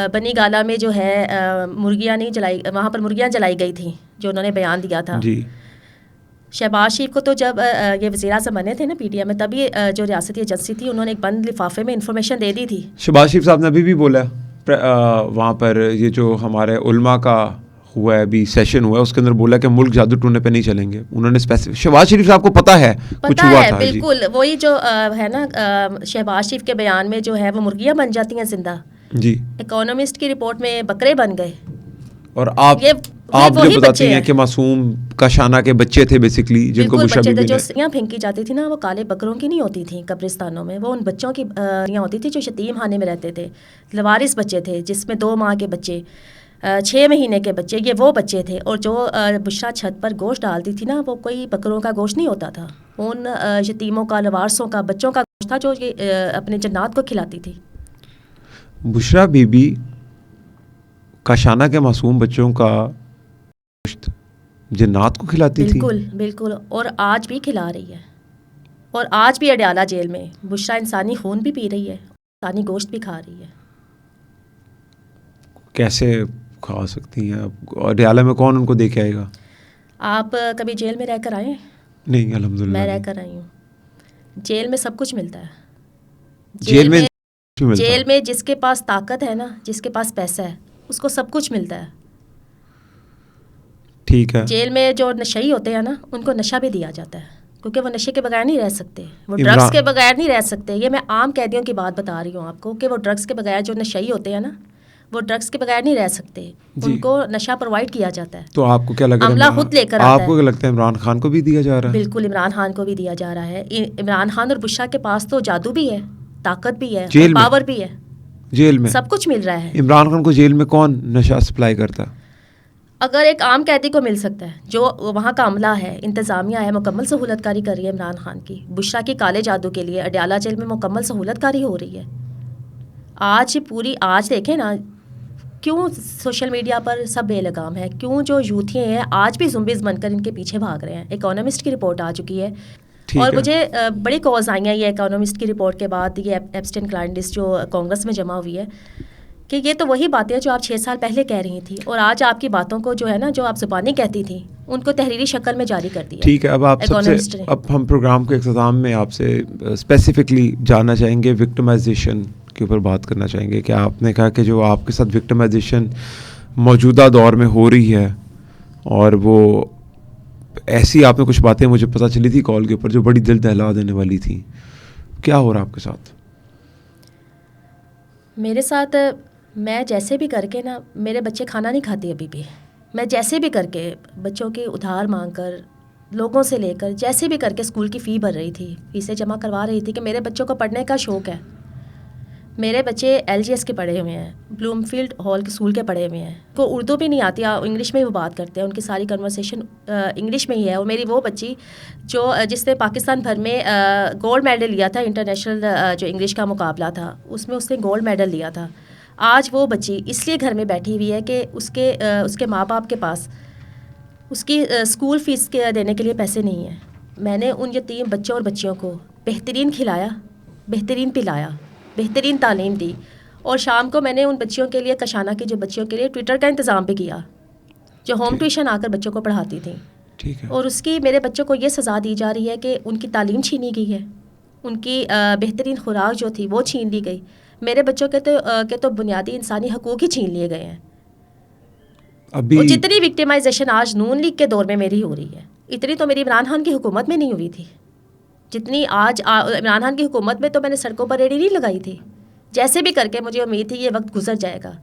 बनी गाला में जो है मुर्गियाँ नहीं जलाई, वहाँ पर मुर्गियाँ जलाई गई थी, जो उन्होंने बयान दिया था जी। शहबाज शरीफ को तो जब ये वज़ीर आज़म बने थे ना PTM में, तभी जो रियासती एजेंसी थी उन्होंने एक बंद लिफाफे में इंफॉर्मेशन दे दी थी। शहबाज शरीफ साहब ने अभी भी बोला वहाँ पर, ये जो हमारे उलमा का हुआ है अभी सेशन हुआ है, उसके अंदर बोला कि मुल्क जादू टूने पे नहीं चलेंगे। उन्होंने स्पेसिफिक, शहबाज शरीफ साहब को पता है कुछ हुआ था। बिल्कुल वही जो है ना, शहबाज शरीफ के बयान में जो है वो मुर्गियाँ बन जाती हैं जिंदा जी। इकोनॉमिस्ट की रिपोर्ट में बकरे बन गए। और आप जो बताती हैं कि मासूम कशाना के बच्चे थे बेसिकली, जिनको बुशरा बीबी ने, जो यहाँ फेंकी जाती थी ना, वो काले बकरों की नहीं होती थी कब्रिस्तानों में, वो उन बच्चों की होती थी जो यतीम खाने में रहते थे, लवारिस बच्चे थे, जिसमें 2 माह के बच्चे, 6 महीने के बच्चे, ये वो बच्चे थे। और जो बुशरा छत पर गोश्त डालती थी ना, वो कोई बकरों का गोश्त नहीं होता था, उन यतीमों का, लवारसों का, बच्चों का गोश्त था जो ये अपने जन्नात को खिलाती थी। बुशरा बीबी काशाना के मासूम बच्चों का गोश्त जन्नात को खिलाती थी। बिल्कुल। और आज भी खिला रही है। और आज भी अडयाला जेल में बुशरा इंसानी खून भी पी रही है, इंसानी गोश्त भी खा रही है। कैसे खा सकती हैं? अडयाला में कौन उनको देके आएगा? आप कभी जेल में रहकर आए? नहीं, अल्हम्दुलिल्लाह मैं रहकर आई हूँ। जेल में सब कुछ मिलता है। जेल में जिसके पास ताकत है ना, जिसके पास पैसा है, उसको सब कुछ मिलता है। ठीक है। जेल में जो नशई होते हैं ना, उनको नशा भी दिया जाता है, क्योंकि वो नशे के बगैर नहीं रह सकते, वो ड्रग्स के बगैर नहीं रह सकते। ये मैं आम कैदियों की बात बता रही हूँ आपको कि वो ड्रग्स के बगैर, जो नशई होते हैं ना, वो ड्रग्स के बगैर नहीं रह सकते, उनको नशा प्रोवाइड किया जाता है। तो आपको क्या लगता है, अमला खुद लेकर आता है? आपको क्या लगता है इमरान खान को भी दिया जा रहा है? बिल्कुल, इमरान खान को भी दिया जा रहा है। इमरान खान और बुशरा के पास तो जादू भी है, ताकत भी है, पावर भी है, जेल में सब कुछ मिल रहा है। इमरान खान को जेल में कौन नशा सप्लाई करता? अगर एक आम कैदी को मिल सकता है, जो वहाँ का अमला है, इंतज़ामिया है, मुकम्मल सहूलतकारी कर रही है इमरान खान की। बुशरा की काले जादू के लिए अडयाला जेल में मुकम्मल सहूलतकारी हो रही है। आज देखें ना, क्यों सोशल मीडिया पर सब बेलगाम है, क्यों जो यूथियाँ हैं आज भी ज़ुम्बीज़ बनकर इनके पीछे भाग रहे हैं। इकोनॉमिस्ट की रिपोर्ट आ चुकी है ठीक और है। मुझे बड़ी कॉज आई हैं ये इकोनॉमिस्ट की रिपोर्ट के बाद, ये एप्स्टेन क्लाइंट लिस्ट जो कांग्रेस में जमा हुई है, कि ये तो वही बातें हैं जो आप 6 साल पहले कह रही थी और आज आपकी बातों को जो है ना, जो आप ज़ुबानी कहती थी, उनको तहरीरी शक्ल में जारी कर दिया ठीक है, अब आप इकोनॉमिस्ट सबसे ने। अब हम प्रोग्राम के इख्तिताम में आपसे स्पेसिफिकली जानना चाहेंगे, विक्टिमाइजेशन के ऊपर बात करना चाहेंगे कि आपने कहा कि जो आपके साथ विक्टिमाइजेशन मौजूदा दौर में हो रही है, और वो ऐसी आपने कुछ बातें मुझे पता चली थी कॉल के ऊपर जो बड़ी दिल दहला देने वाली थी। क्या हो रहा आपके साथ? मेरे साथ मैं जैसे भी करके ना, मेरे बच्चे खाना नहीं खाते अभी भी। मैं जैसे भी करके बच्चों के उधार मांग कर, लोगों से लेकर, जैसे भी करके स्कूल की फ़ी भर रही थी, फीसें जमा करवा रही थी कि मेरे बच्चों को पढ़ने का शौक़ है। मेरे बच्चे LGS के पढ़े हुए हैं, ब्लूमफील्ड हॉल के स्कूल के पढ़े हुए हैं, को उर्दू भी नहीं आती, इंग्लिश में वो बात करते हैं, उनकी सारी कन्वर्सेशन इंग्लिश में ही है। और मेरी वो बच्ची जो जिसने पाकिस्तान भर में गोल्ड मेडल लिया था, इंटरनेशनल जो इंग्लिश का मुकाबला था उसमें उसने गोल्ड मेडल लिया था, आज वो बच्ची इसलिए घर में बैठी हुई है कि उसके माँ बाप के पास उसकी स्कूल फ़ीस के देने के लिए पैसे नहीं हैं। मैंने उन यतीम बच्चों और बच्चियों को बेहतरीन खिलाया, बेहतरीन पिलाया, बेहतरीन तालीम दी, और शाम को मैंने उन बच्चियों के लिए, कशाना की जो बच्चियों के लिए ट्विटर का इंतज़ाम भी किया, जो होम ट्यूशन आकर बच्चों को पढ़ाती थी। ठीक है। और उसकी मेरे बच्चों को ये सज़ा दी जा रही है कि उनकी तालीम छीनी गई है, उनकी बेहतरीन खुराक जो थी वो छीन ली गई। मेरे बच्चों के तो बुनियादी इंसानी हकूक़ ही छीन लिए गए हैं। अभी और जितनी विक्टिमाइजेशन आज नून लीग के दौर में मेरी हो रही है, इतनी तो मेरी इमरान खान की हुकूमत में नहीं हुई थी। जितनी आज इमरान खान की हुकूमत में तो मैंने सड़कों पर रेडी नहीं लगाई थी। जैसे भी करके मुझे उम्मीद थी ये वक्त गुजर जाएगा,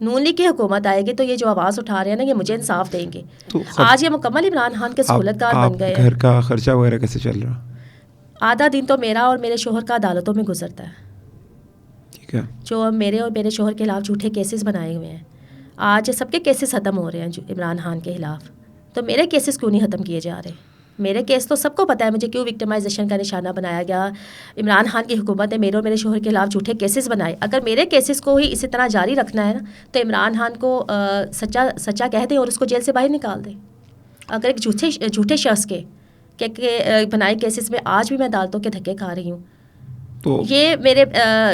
नून लीग की हुकूमत आएगी तो ये जो आवाज़ उठा रहे हैं ना, ये मुझे इंसाफ देंगे। तो आज ये मुकम्मल इमरान खान के सहूलतकार बन गए घर हैं। का खर्चा वगैरह कैसे चल रहा? आधा दिन तो मेरा और मेरे शोहर का अदालतों में गुजरता है। ठीक है। जो मेरे और मेरे शोहर के खिलाफ झूठे केसेस बनाए हुए हैं, आज सबके केसेस ख़त्म हो रहे हैं जो इमरान खान के खिलाफ, तो मेरे केसेस क्यों नहीं ख़त्म किए जा रहे? मेरे केस तो सबको पता है मुझे क्यों विक्टिमाइजेशन का निशाना बनाया गया। इमरान खान की हुकूमत ने मेरे और मेरे शोहर के खिलाफ झूठे केसेस बनाए। अगर मेरे केसेस को ही इसी तरह जारी रखना है ना, तो इमरान खान को सच्चा कह दें और उसको जेल से बाहर निकाल दें। अगर एक झूठे शख्स के बनाए केसेस में आज भी मैं अदालतों के धक्के खा रही हूँ, तो ये मेरे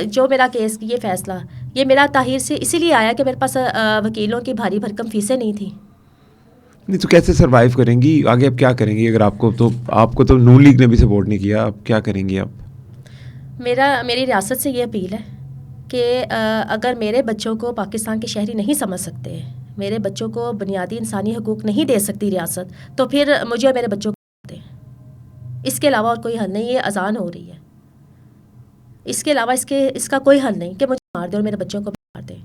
जो मेरा केस, ये फ़ैसला, ये मेरा ताहिर से इसीलिए आया कि मेरे पास वकीलों की भारी भरकम फ़ीसें नहीं थी। नहीं, तो कैसे सरवाइव करेंगी आगे? अब क्या करेंगी अगर आपको तो नून लीग ने भी सपोर्ट नहीं किया, अब क्या करेंगी आप? मेरी रियासत से ये अपील है कि अगर मेरे बच्चों को पाकिस्तान के शहरी नहीं समझ सकते, मेरे बच्चों को बुनियादी इंसानी हकूक़ नहीं दे सकती रियासत, तो फिर मुझे और मेरे बच्चों को दें। इसके अलावा और कोई हल नहीं। ये अजान हो रही है, इसके अलावा इसका कोई हल नहीं कि मुझे मार दे और मेरे बच्चों को मार दे।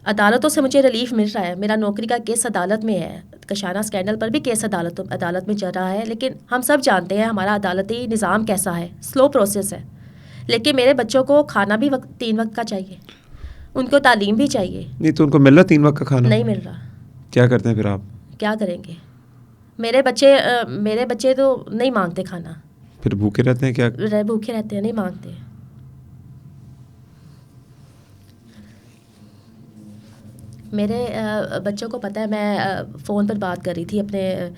अदालतों से मुझे रिलीफ मिल रहा है, मेरा नौकरी का केस अदालत में है, कशाना स्कैंडल पर भी केस अदालत में चल रहा है, लेकिन हम सब जानते हैं हमारा अदालती निज़ाम कैसा है, स्लो प्रोसेस है। लेकिन मेरे बच्चों को खाना भी 3 वक्त का चाहिए, उनको तालीम भी चाहिए। नहीं, तो उनको मिल रहा 3 वक्त का खाना? नहीं मिल रहा। क्या करते हैं फिर आप? क्या करेंगे? मेरे बच्चे तो नहीं मांगते खाना, फिर भूखे रहते हैं? क्या भूखे रहते हैं, नहीं मांगते। मेरे बच्चों को पता है। मैं फ़ोन पर बात कर रही थी अपने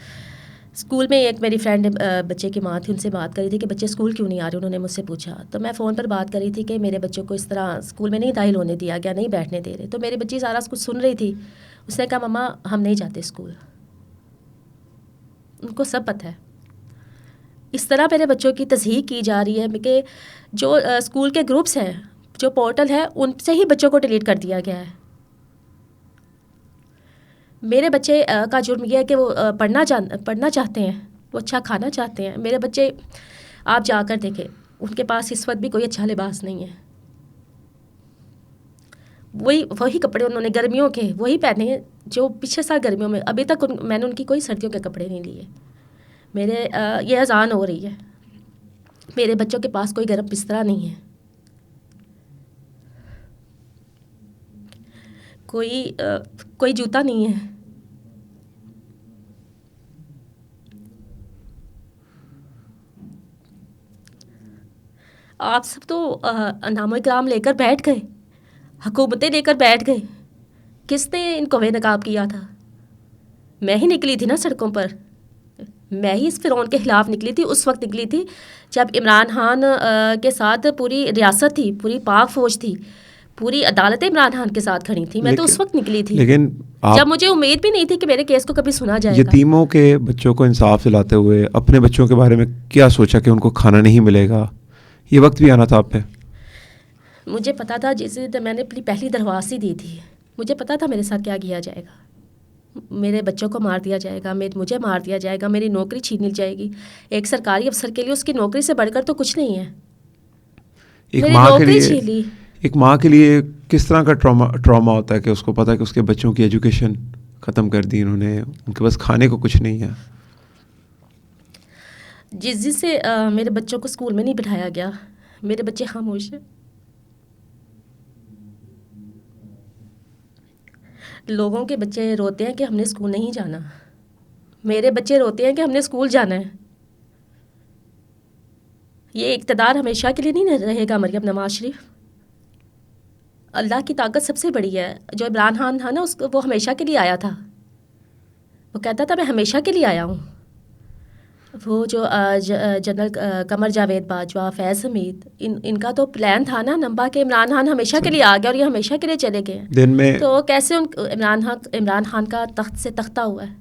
स्कूल में, एक मेरी फ्रेंड बच्चे की माँ थी, उनसे बात कर रही थी कि बच्चे स्कूल क्यों नहीं आ रहे। उन्होंने मुझसे पूछा, तो मैं फ़ोन पर बात कर रही थी कि मेरे बच्चों को इस तरह स्कूल में नहीं दाखिल होने दिया गया, नहीं बैठने दे रहे। तो मेरी बच्ची सारा कुछ सुन रही थी, उसने कहा मम्मा हम नहीं जाते स्कूल। उनको सब पता है। इस तरह मेरे बच्चों की तस्हीक की जा रही है कि जो स्कूल के ग्रुप्स हैं, जो पोर्टल है, उनसे ही बच्चों को डिलीट कर दिया गया है। मेरे बच्चे का जुर्म यह है कि वो पढ़ना चाहते हैं, वो अच्छा खाना चाहते हैं। मेरे बच्चे, आप जाकर देखें, उनके पास इस वक्त भी कोई अच्छा लिबास नहीं है। वही कपड़े उन्होंने गर्मियों के वही पहने हैं जो पिछले साल गर्मियों में। अभी तक मैंने उनकी कोई सर्दियों के कपड़े नहीं लिए। ये अजान हो रही है, मेरे बच्चों के पास कोई गर्म बिस्तरा नहीं है, कोई जूता नहीं है। आप सब तो नामो इकराम लेकर बैठ गए, हुकूमतें लेकर बैठ गए। किसने इनको बेनकाब किया था? मैं ही निकली थी ना सड़कों पर। मैं ही इस फिरौन के ख़िलाफ़ निकली थी। उस वक्त निकली थी जब इमरान खान के साथ पूरी रियासत थी, पूरी पाक फ़ौज थी, पूरी अदालतें इमरान खान के साथ खड़ी थी। मैं तो उस वक्त निकली थी लेकिन जब मुझे उम्मीद भी नहीं थी कि मेरे केस को कभी सुना जाएगा। यतीमों के बच्चों को इंसाफ दिलाते हुए अपने बच्चों के बारे में क्या सोचा कि उनको खाना नहीं मिलेगा? ये वक्त भी आना था आप पे। मुझे पता था, जिस दिन मैंने अपनी पहली दरख्वास्त दी थी, मुझे पता था मेरे साथ क्या किया जाएगा। मेरे बच्चों को मार दिया जाएगा, मुझे मार दिया जाएगा, मेरी नौकरी छीन ली जाएगी। एक सरकारी अफसर के लिए उसकी नौकरी से बढ़कर तो कुछ नहीं है। मेरी नौकरी छीन ली। एक माँ के लिए किस तरह का ट्रॉमा होता है कि उसको पता है कि उसके बच्चों की एजुकेशन ख़त्म कर दी इन्होंने, उनके पास खाने को कुछ नहीं है। जिससे मेरे बच्चों को स्कूल में नहीं बिठाया गया। मेरे बच्चे खामोश हैं। लोगों के बच्चे रोते हैं कि हमने स्कूल नहीं जाना। मेरे बच्चे रोते हैं कि हमने स्कूल जाना है। ये इक़्तिदार हमेशा के लिए नहीं रहेगा मरियम नवाज शरीफ। अल्लाह की ताकत सबसे बड़ी है। जो इमरान खान था ना, उसको वो हमेशा के लिए आया था। वो कहता था मैं हमेशा के लिए आया हूँ। वो जो जनरल कमर जावेद बाजवा, फैज़ हमीद, इनका तो प्लान था ना नंबा के इमरान खान हमेशा के लिए आ गया और ये हमेशा के लिए चले गए दिन में। तो कैसे इमरान खान का तख्त से तख्ता हुआ है।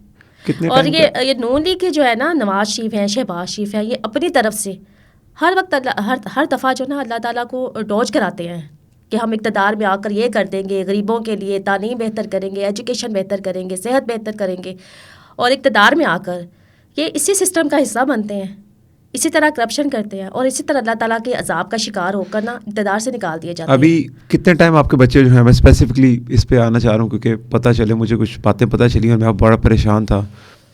कितने और ये नून लीग के जो है ना, नवाज शरीफ हैं, शहबाज शरीफ हैं, ये अपनी तरफ से हर वक्त हर दफ़ा जो ना अल्लाह ताला को डॉज कराते हैं कि हम इक़्तिदार में आकर ये कर देंगे, गरीबों के लिए तालीम बेहतर करेंगे, एजुकेशन बेहतर करेंगे, सेहत बेहतर करेंगे। और इक़्तिदार में आकर ये इसी सिस्टम का हिस्सा बनते हैं, इसी तरह करप्शन करते हैं और इसी तरह अल्लाह ताला के अजाब का शिकार होकर ना इक़्तिदार से निकाल दिए जाते हैं। अभी कितने टाइम आपके बच्चे जो हैं, मैं स्पेसिफिकली इस पे आना चाह रहा हूँ क्योंकि पता चले, मुझे कुछ बातें पता चली और मैं बड़ा परेशान था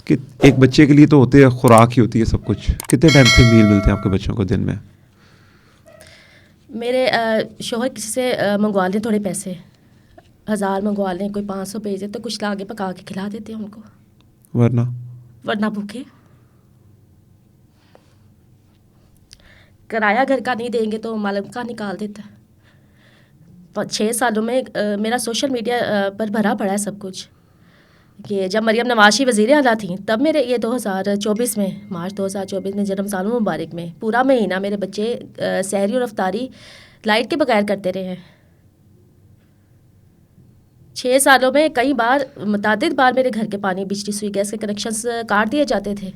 कि एक बच्चे के लिए तो होते हैं, खुराक ही होती है सब कुछ। कितने टाइम से मील मिलते हैं आपके बच्चों को दिन में? मेरे शोहर किसी से मंगवा लें थोड़े पैसे, 1000 मंगवा लें, कोई 500 भेज दे तो कुछ लाके पका के खिला देते हैं उनको, वरना भूखे। किराया घर का नहीं देंगे तो मालिक का निकाल देता है। 6 सालों में मेरा सोशल मीडिया पर भरा पड़ा है सब कुछ। कि जब मरियम नवाज शरीफ वज़ीर आला थी तब मेरे ये 2024 में, मार्च 2024 में, जन्म साल मुबारक में पूरा महीना मेरे बच्चे सहरी और अफ्तारी लाइट के बगैर करते रहे हैं। 6 सालों में कई बार, मुतअद्दिद बार मेरे घर के पानी, बिजली, सुई, गैस के कनेक्शंस काट दिए जाते थे।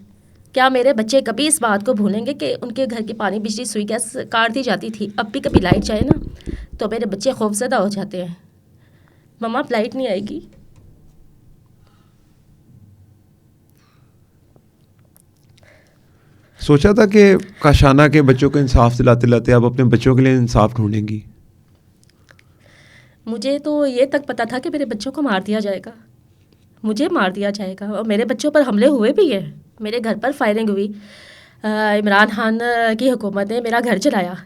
क्या मेरे बच्चे कभी इस बात को भूलेंगे कि उनके घर की पानी, बिजली, सुई, गैस काट दी जाती थी? अब भी कभी लाइट जाए ना तो मेरे बच्चे खौफज़दा हो जाते हैं, मम्मा अब लाइट नहीं आएगी। सोचा था कि काशाना के बच्चों को इंसाफ दिलाते दिलाते आप अपने बच्चों के लिए इंसाफ ढूंढेंगी? मुझे तो ये तक पता था कि मेरे बच्चों को मार दिया जाएगा, मुझे मार दिया जाएगा और मेरे बच्चों पर हमले हुए भी हैं। मेरे घर पर फायरिंग हुई। इमरान खान की हुकूमत ने मेरा घर जलाया।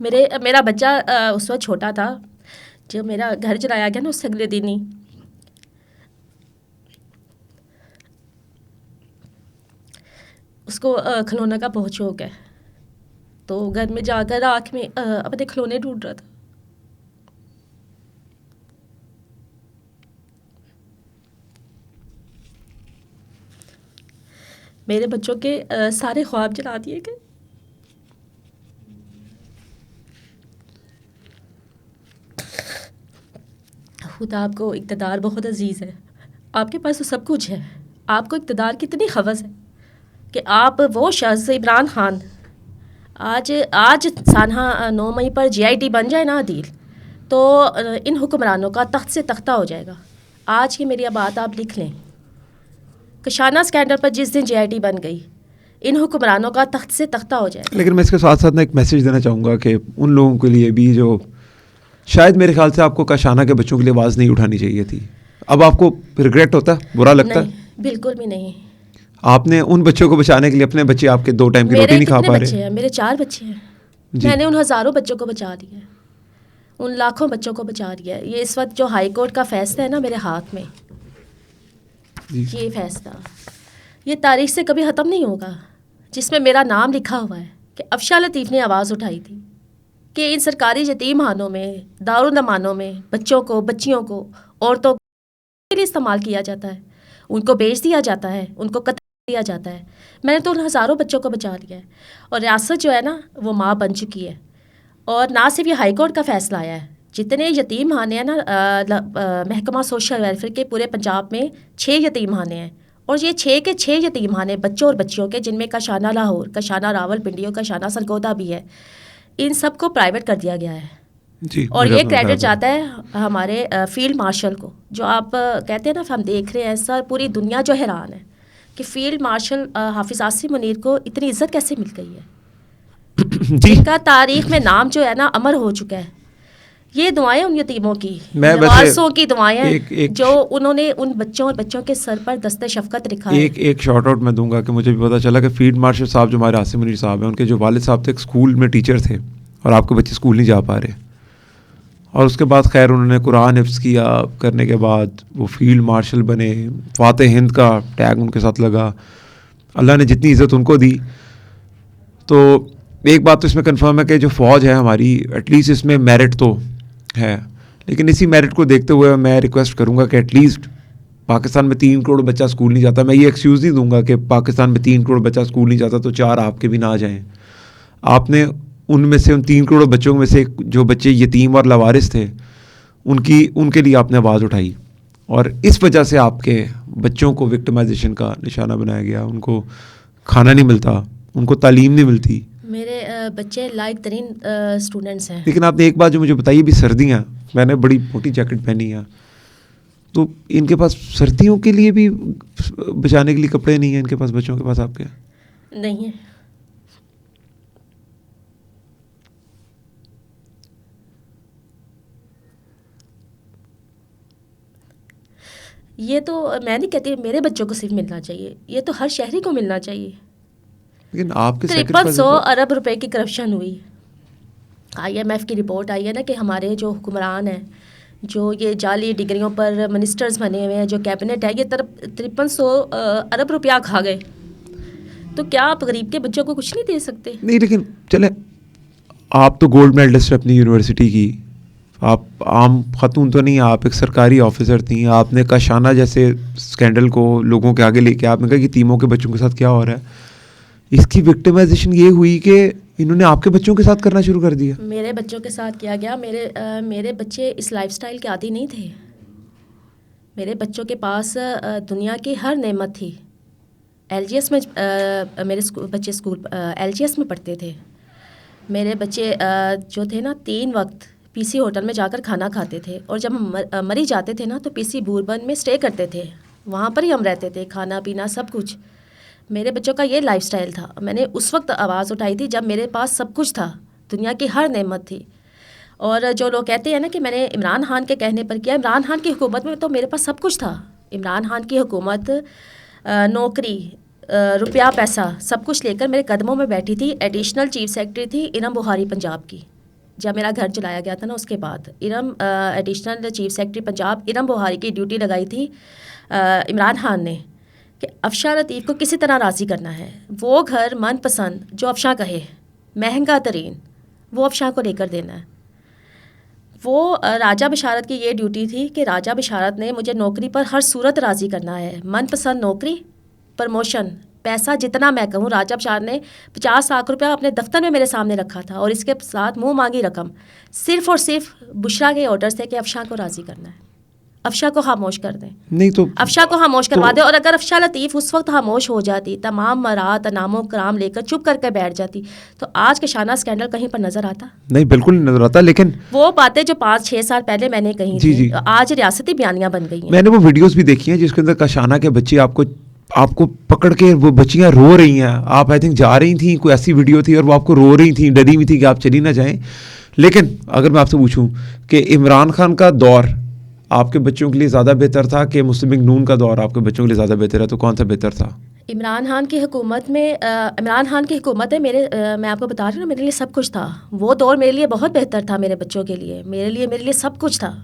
मेरा बच्चा उस वक्त छोटा था जब मेरा घर जलाया गया ना, उससे अगले दिन ही उसको खिलौना का बहुत शौक है, तो घर में जाकर आँख में अपने खिलौने ढूंढ रहा था। मेरे बच्चों के सारे ख्वाब जला दिए गए। खुदा आपको इक़्तिदार बहुत अजीज़ है, आपके पास तो सब कुछ है, आपको इक़्तिदार की इतनी खवस है कि आप वो शख्स इमरान खान आज सानहा 9 मई पर GIT बन जाए ना अदील, तो इन हुक्मरानों का तख्त से तख्ता हो जाएगा। आज की मेरी बात आप लिख लें। कशाना स्कैंडल पर जिस दिन GIT बन गई, इन हुक्मरानों का तख्त से तख्ता हो जाएगा। लेकिन मैं इसके साथ साथ ना एक मैसेज देना चाहूँगा कि उन लोगों के लिए भी जो शायद, मेरे ख्याल से आपको कशाना के बच्चों के लिए आवाज़ नहीं उठानी चाहिए थी। अब आपको रिग्रेट होता है, बुरा लगता है? बिल्कुल भी नहीं। आपने उन बच्चों को बचाने के लिए, अपने बच्चे आपके 2 टाइम की रोटी नहीं खा पा रहे हैं। मेरे 4 बच्चे हैं, मैंने उन हज़ारों बच्चों को बचा लिया है, उन लाखों बच्चों को बचा लिया है। ये इस वक्त जो हाई कोर्ट का फैसला है ना मेरे हाथ में, ये फैसला ये तारीख से कभी ख़त्म नहीं होगा, जिसमें मेरा नाम लिखा हुआ है कि अफशा लतीफ़ ने आवाज़ उठाई थी। कि इन सरकारी यतीमखानों में, दारुलमानों में बच्चों को, बच्चियों को, औरतों के लिए इस्तेमाल किया जाता है, उनको बेच दिया जाता है, उनको कत्ल दिया जाता है। मैंने तो उन हज़ारों बच्चों को बचा लिया है और रियासत जो है ना वो माँ बन चुकी है। और ना सिर्फ ये हाई कोर्ट का फैसला आया है, जितने यतीम खाने हैं ना, महकमा सोशल वेलफेयर के पूरे पंजाब में 6 यतीम खाने हैं और ये 6 के 6 यतीम खाने बच्चों और बच्चियों के, जिनमें कशाना लाहौर, कशाना रावलपिंडी और कशाना सरगोदा भी है, इन सब को प्राइवेट कर दिया गया है। जी, और मुझे ये अपना क्रेडिट बताया जाता है हमारे फील्ड मार्शल को, जो आप कहते हैं ना, हम देख रहे हैं सर, पूरी दुनिया जो हैरान है कि फील्ड मार्शल हाफिज़ आसिम मुनीर को इतनी इज्जत कैसे मिल गई है, जी। जिनका तारीख में नाम जो है ना अमर हो चुका है। ये दुआएं उन यतीमों की, मैं वैसे नवासों की दुआएं एक जो उन्होंने उन बच्चों और बच्चों के सर पर दस्ते शफकत लिखा है। एक शॉर्ट आउट मैं दूंगा कि मुझे भी पता चला कि फील्ड मार्शल साहब जो हमारे आसिम मुनीर साहब हैं, उनके जो वालिद साहब थे एक स्कूल में टीचर थे और आपके बच्चे स्कूल नहीं जा पा रहे, और उसके बाद खैर उन्होंने कुरान हिफ्ज़ किया, करने के बाद वो फील्ड मार्शल बने, फ़ातेह हिंद का टैग उनके साथ लगा, अल्लाह ने जितनी इज़्ज़त उनको दी। तो एक बात तो इसमें कंफर्म है कि जो फ़ौज है हमारी, एटलीस्ट इसमें मेरिट तो है, लेकिन इसी मेरिट को देखते हुए मैं रिक्वेस्ट करूँगा कि एटलीस्ट पाकिस्तान में 3 करोड़ बच्चा स्कूल नहीं जाता, मैं ये एक्सक्यूज़ नहीं दूंगा कि पाकिस्तान में 3 करोड़ बच्चा स्कूल नहीं जाता तो 4 आपके भी ना आ जाएँ। आपने उनमें से, उन 3 करोड़ बच्चों में से जो बच्चे यतीम और लवारिस थे, उनके लिए आपने आवाज़ उठाई और इस वजह से आपके बच्चों को विक्टिमाइजेशन का निशाना बनाया गया। उनको खाना नहीं मिलता, उनको तालीम नहीं मिलती। मेरे बच्चे लायक तरीन स्टूडेंट्स हैं। लेकिन आपने एक बात जो मुझे बताई, भी सर्दियाँ, मैंने बड़ी मोटी जैकेट पहनी है, तो इनके पास सर्दियों के लिए भी बचाने के लिए कपड़े नहीं हैं इनके पास, बच्चों के पास आपके? नहीं है। ये तो मैं नहीं कहती मेरे बच्चों को सिर्फ मिलना चाहिए, ये तो हर शहरी को मिलना चाहिए। लेकिन आपके 5300 अरब रुपए की करप्शन हुई। IMF की रिपोर्ट आई है ना कि हमारे जो हुक्मरान हैं, जो ये जाली डिग्रियों पर मिनिस्टर्स बने हुए हैं, जो कैबिनेट है, ये 5300 अरब रुपया खा गए। तो क्या आप गरीब के बच्चों को कुछ नहीं दे सकते? नहीं, लेकिन चले, आप तो गोल्ड मेडलिस्ट अपनी यूनिवर्सिटी की, आप आम खातून तो नहीं, आप एक सरकारी ऑफिसर थी, आपने कशाना जैसे स्कैंडल को लोगों के आगे लेके आपने कहा कि यतीमों के बच्चों के साथ क्या हो रहा है। इसकी विक्टिमाइजेशन ये हुई कि इन्होंने आपके बच्चों के साथ करना शुरू कर दिया। मेरे बच्चों के साथ किया गया। मेरे बच्चे इस लाइफस्टाइल के आदी नहीं थे। मेरे बच्चों के पास दुनिया की हर नेमत थी। LGS में मेरे बच्चे स्कूल LGS में पढ़ते थे। मेरे बच्चे जो थे ना 3 वक्त PC होटल में जाकर खाना खाते थे, और जब हम मरी जाते थे ना तो PC बूरबन में स्टे करते थे, वहाँ पर ही हम रहते थे, खाना पीना सब कुछ। मेरे बच्चों का ये लाइफस्टाइल था। मैंने उस वक्त आवाज़ उठाई थी जब मेरे पास सब कुछ था, दुनिया की हर नेमत थी। और जो लोग कहते हैं ना कि मैंने इमरान खान के कहने पर किया, इमरान खान की हुकूमत में तो मेरे पास सब कुछ था। इमरान खान की हुकूमत नौकरी, रुपया पैसा सब कुछ लेकर मेरे कदमों में बैठी थी। एडिशनल चीफ सेक्रेटरी थी इरम बुखारी पंजाब की। जब मेरा घर जलाया गया था ना, उसके बाद additional chief secretary Punjab Iram Bukhari की ड्यूटी लगाई थी इमरान खान ने कि अफशा लतीफ़ को किसी तरह राज़ी करना है। वो घर मनपसंद जो अफशा कहे, महंगा तरीन, वो अफशा को लेकर देना है। वो राजा बशारत की ये ड्यूटी थी कि राजा बशारत ने मुझे नौकरी पर हर सूरत राज़ी करना है। मनपसंद नौकरी, प्रमोशन, पैसा जितना मैं कहूँ। राजा बशारत ने 50 लाख रुपया अपने दफ्तर में मेरे सामने रखा था, और इसके साथ मुँह मांगी रकम सिर्फ़ और सिर्फ बुशरा के ऑर्डर से कि अफशा को राज़ी करना है, अफशा को खामोश कर दें। नहीं तो अफशा को खामोश करवा दें। और अगर अफशा लतीफ़ उस वक्त खामोश हो जाती, तमाम मरात नामो कराम लेकर चुप करके बैठ जाती, तो आज कशाना स्कैंडल कहीं पर नज़र आता? नहीं, बिल्कुल नहीं नजर आता। लेकिन वो बातें जो 5-6 साल पहले मैंने कही थी, आज रियासती बयानियाँ बन गई हैं। मैंने वो वीडियोस भी देखी हैं जिसके अंदर कशाना के बच्चे आपको पकड़ के, वो बच्चियां रो रही हैं, आप आई थिंक जा रही थी, कोई ऐसी वीडियो थी, और वो आपको रो रही थी, डरी हुई थी कि आप चली ना जाएं। लेकिन अगर मैं आपसे पूछूं कि इमरान खान का दौर आपके बच्चों के लिए ज़्यादा बेहतर था कि मुस्लिम लीग नून का दौर आपके बच्चों के लिए ज़्यादा बेहतर है, तो कौन सा बेहतर था? इमरान खान की हुकूमत में इमरान खान की हुकूमत है मैं आपको बता रही हूँ ना, मेरे लिए सब कुछ था। वो दौर मेरे लिए बहुत बेहतर था। मेरे बच्चों के लिए, मेरे लिए सब कुछ था।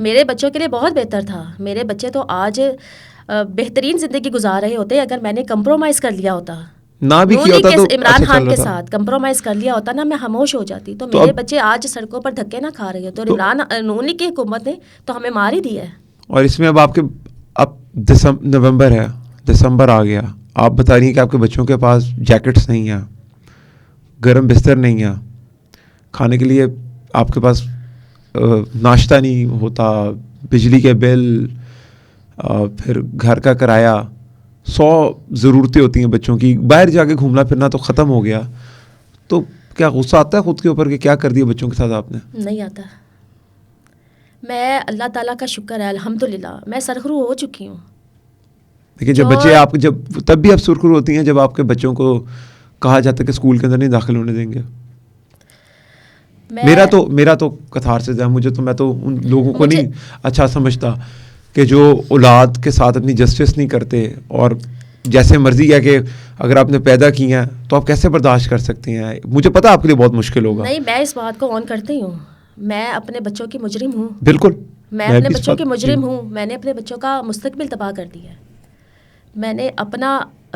मेरे बच्चों के लिए बहुत बेहतर था। मेरे बच्चे तो आज बेहतरीन ज़िंदगी गुजार रहे होते अगर मैंने कंप्रोमाइज़ कर लिया होता। ना भी किया होता तो इमरान अच्छा खान चल के रहा था। साथ कंप्रोमाइज़ कर लिया होता ना, मैं खामोश हो जाती। तो तो मेरे अब बच्चे आज सड़कों पर धक्के ना खा रहे हो, तो तो इमरान नूनी की हुकूमत ने तो हमें मार ही दिया है। और इसमें अब आपके अब नवंबर है, दिसंबर आ गया, आप बता रही हैं कि आपके बच्चों के पास जैकेट्स नहीं है, गर्म बिस्तर नहीं है, खाने के लिए आपके पास नाश्ता नहीं होता, बिजली के बिल, फिर घर का किराया, 100 ज़रूरतें होती हैं बच्चों की, बाहर जाके घूमना फिरना तो ख़त्म हो गया। तो क्या गुस्सा आता है खुद के ऊपर कि क्या कर दिया बच्चों के साथ आपने? नहीं आता। मैं अल्लाह ताला का शुक्र है, अल्हम्दुलिल्लाह मैं सरखरू हो चुकी हूँ। देखिए जो जब बच्चे आप जब तब भी आप सुरखुर होती हैं जब आपके बच्चों को कहा जाता है कि स्कूल के अंदर नहीं दाखिल होने देंगे। मैं मेरा तो कथारसिस है, मुझे तो मैं तो उन लोगों को मुझे नहीं अच्छा समझता कि जो औलाद के साथ अपनी जस्टिस नहीं करते और जैसे मर्जी है कि अगर आपने पैदा किया है तो आप कैसे बर्दाश्त कर सकते हैं। मुझे पता है आपके लिए बहुत मुश्किल होगा। नहीं, मैं इस बात को ऑन करती हूँ। मैं अपने बच्चों की मुजरिम हूँ। बिल्कुल। मैं मैं अपने भी इस बच्चों बात की जी। मुजरिम हूँ। मैंने अपने बच्चों का मुस्तकबिल तबाह कर दिया है। मैंने अपना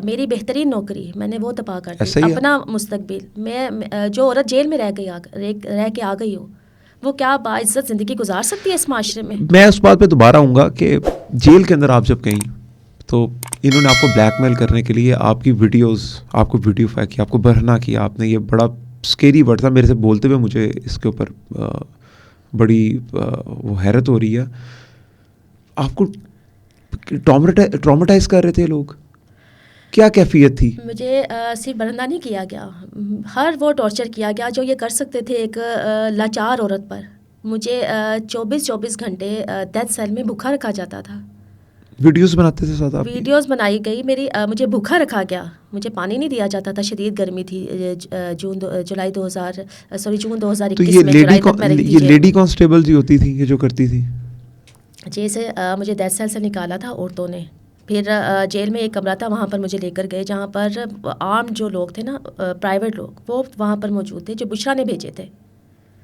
मेरी बेहतरीन नौकरी मैंने वो तबाह कर दी, ऐसा ही है। अपना मुस्तकबिल। जो औरत जेल में रह के आ गई हो, वो क्या बाइज्जत ज़िंदगी गुजार सकती है इस माशरे में? मैं उस बात पे दोबारा आऊँगा कि जेल के अंदर आप जब गई तो इन्होंने आपको ब्लैकमेल करने के लिए आपकी वीडियोस, आपको वीडियो फैक किया, आपको बरहना किया, आपने ये बड़ा स्केरी वर्ड था मेरे से बोलते हुए, मुझे इसके ऊपर बड़ी वो हैरत हो रही है। आपको ट्रॉमेटाइज कर रहे थे लोग, क्या कैफियत थी? मुझे सिर्फ बरहना नहीं किया गया, हर वो टॉर्चर किया गया जो ये कर सकते थे एक लाचार औरत पर। मुझे 24-24 घंटे डेथ सेल में भूखा रखा जाता था। वीडियोस बनाते थे साथ आपकी? वीडियोस बनाई गई मेरी, मुझे भूखा रखा गया। मुझे पानी नहीं दिया जाता था, शदीद गर्मी थी। जून तो 2021 में जुलाई तक मैं रही थी ये जेल लेडी में। कांस्टेबल जी होती थी ये जो करती थी? जैसे मुझे डेथ सेल से निकाला था औरतों ने। फिर जेल में एक कमरा था, वहाँ पर मुझे लेकर गए जहाँ पर आम जो लोग थे ना, प्राइवेट लोग, वो वहाँ पर मौजूद थे जो बुशरा ने भेजे थे,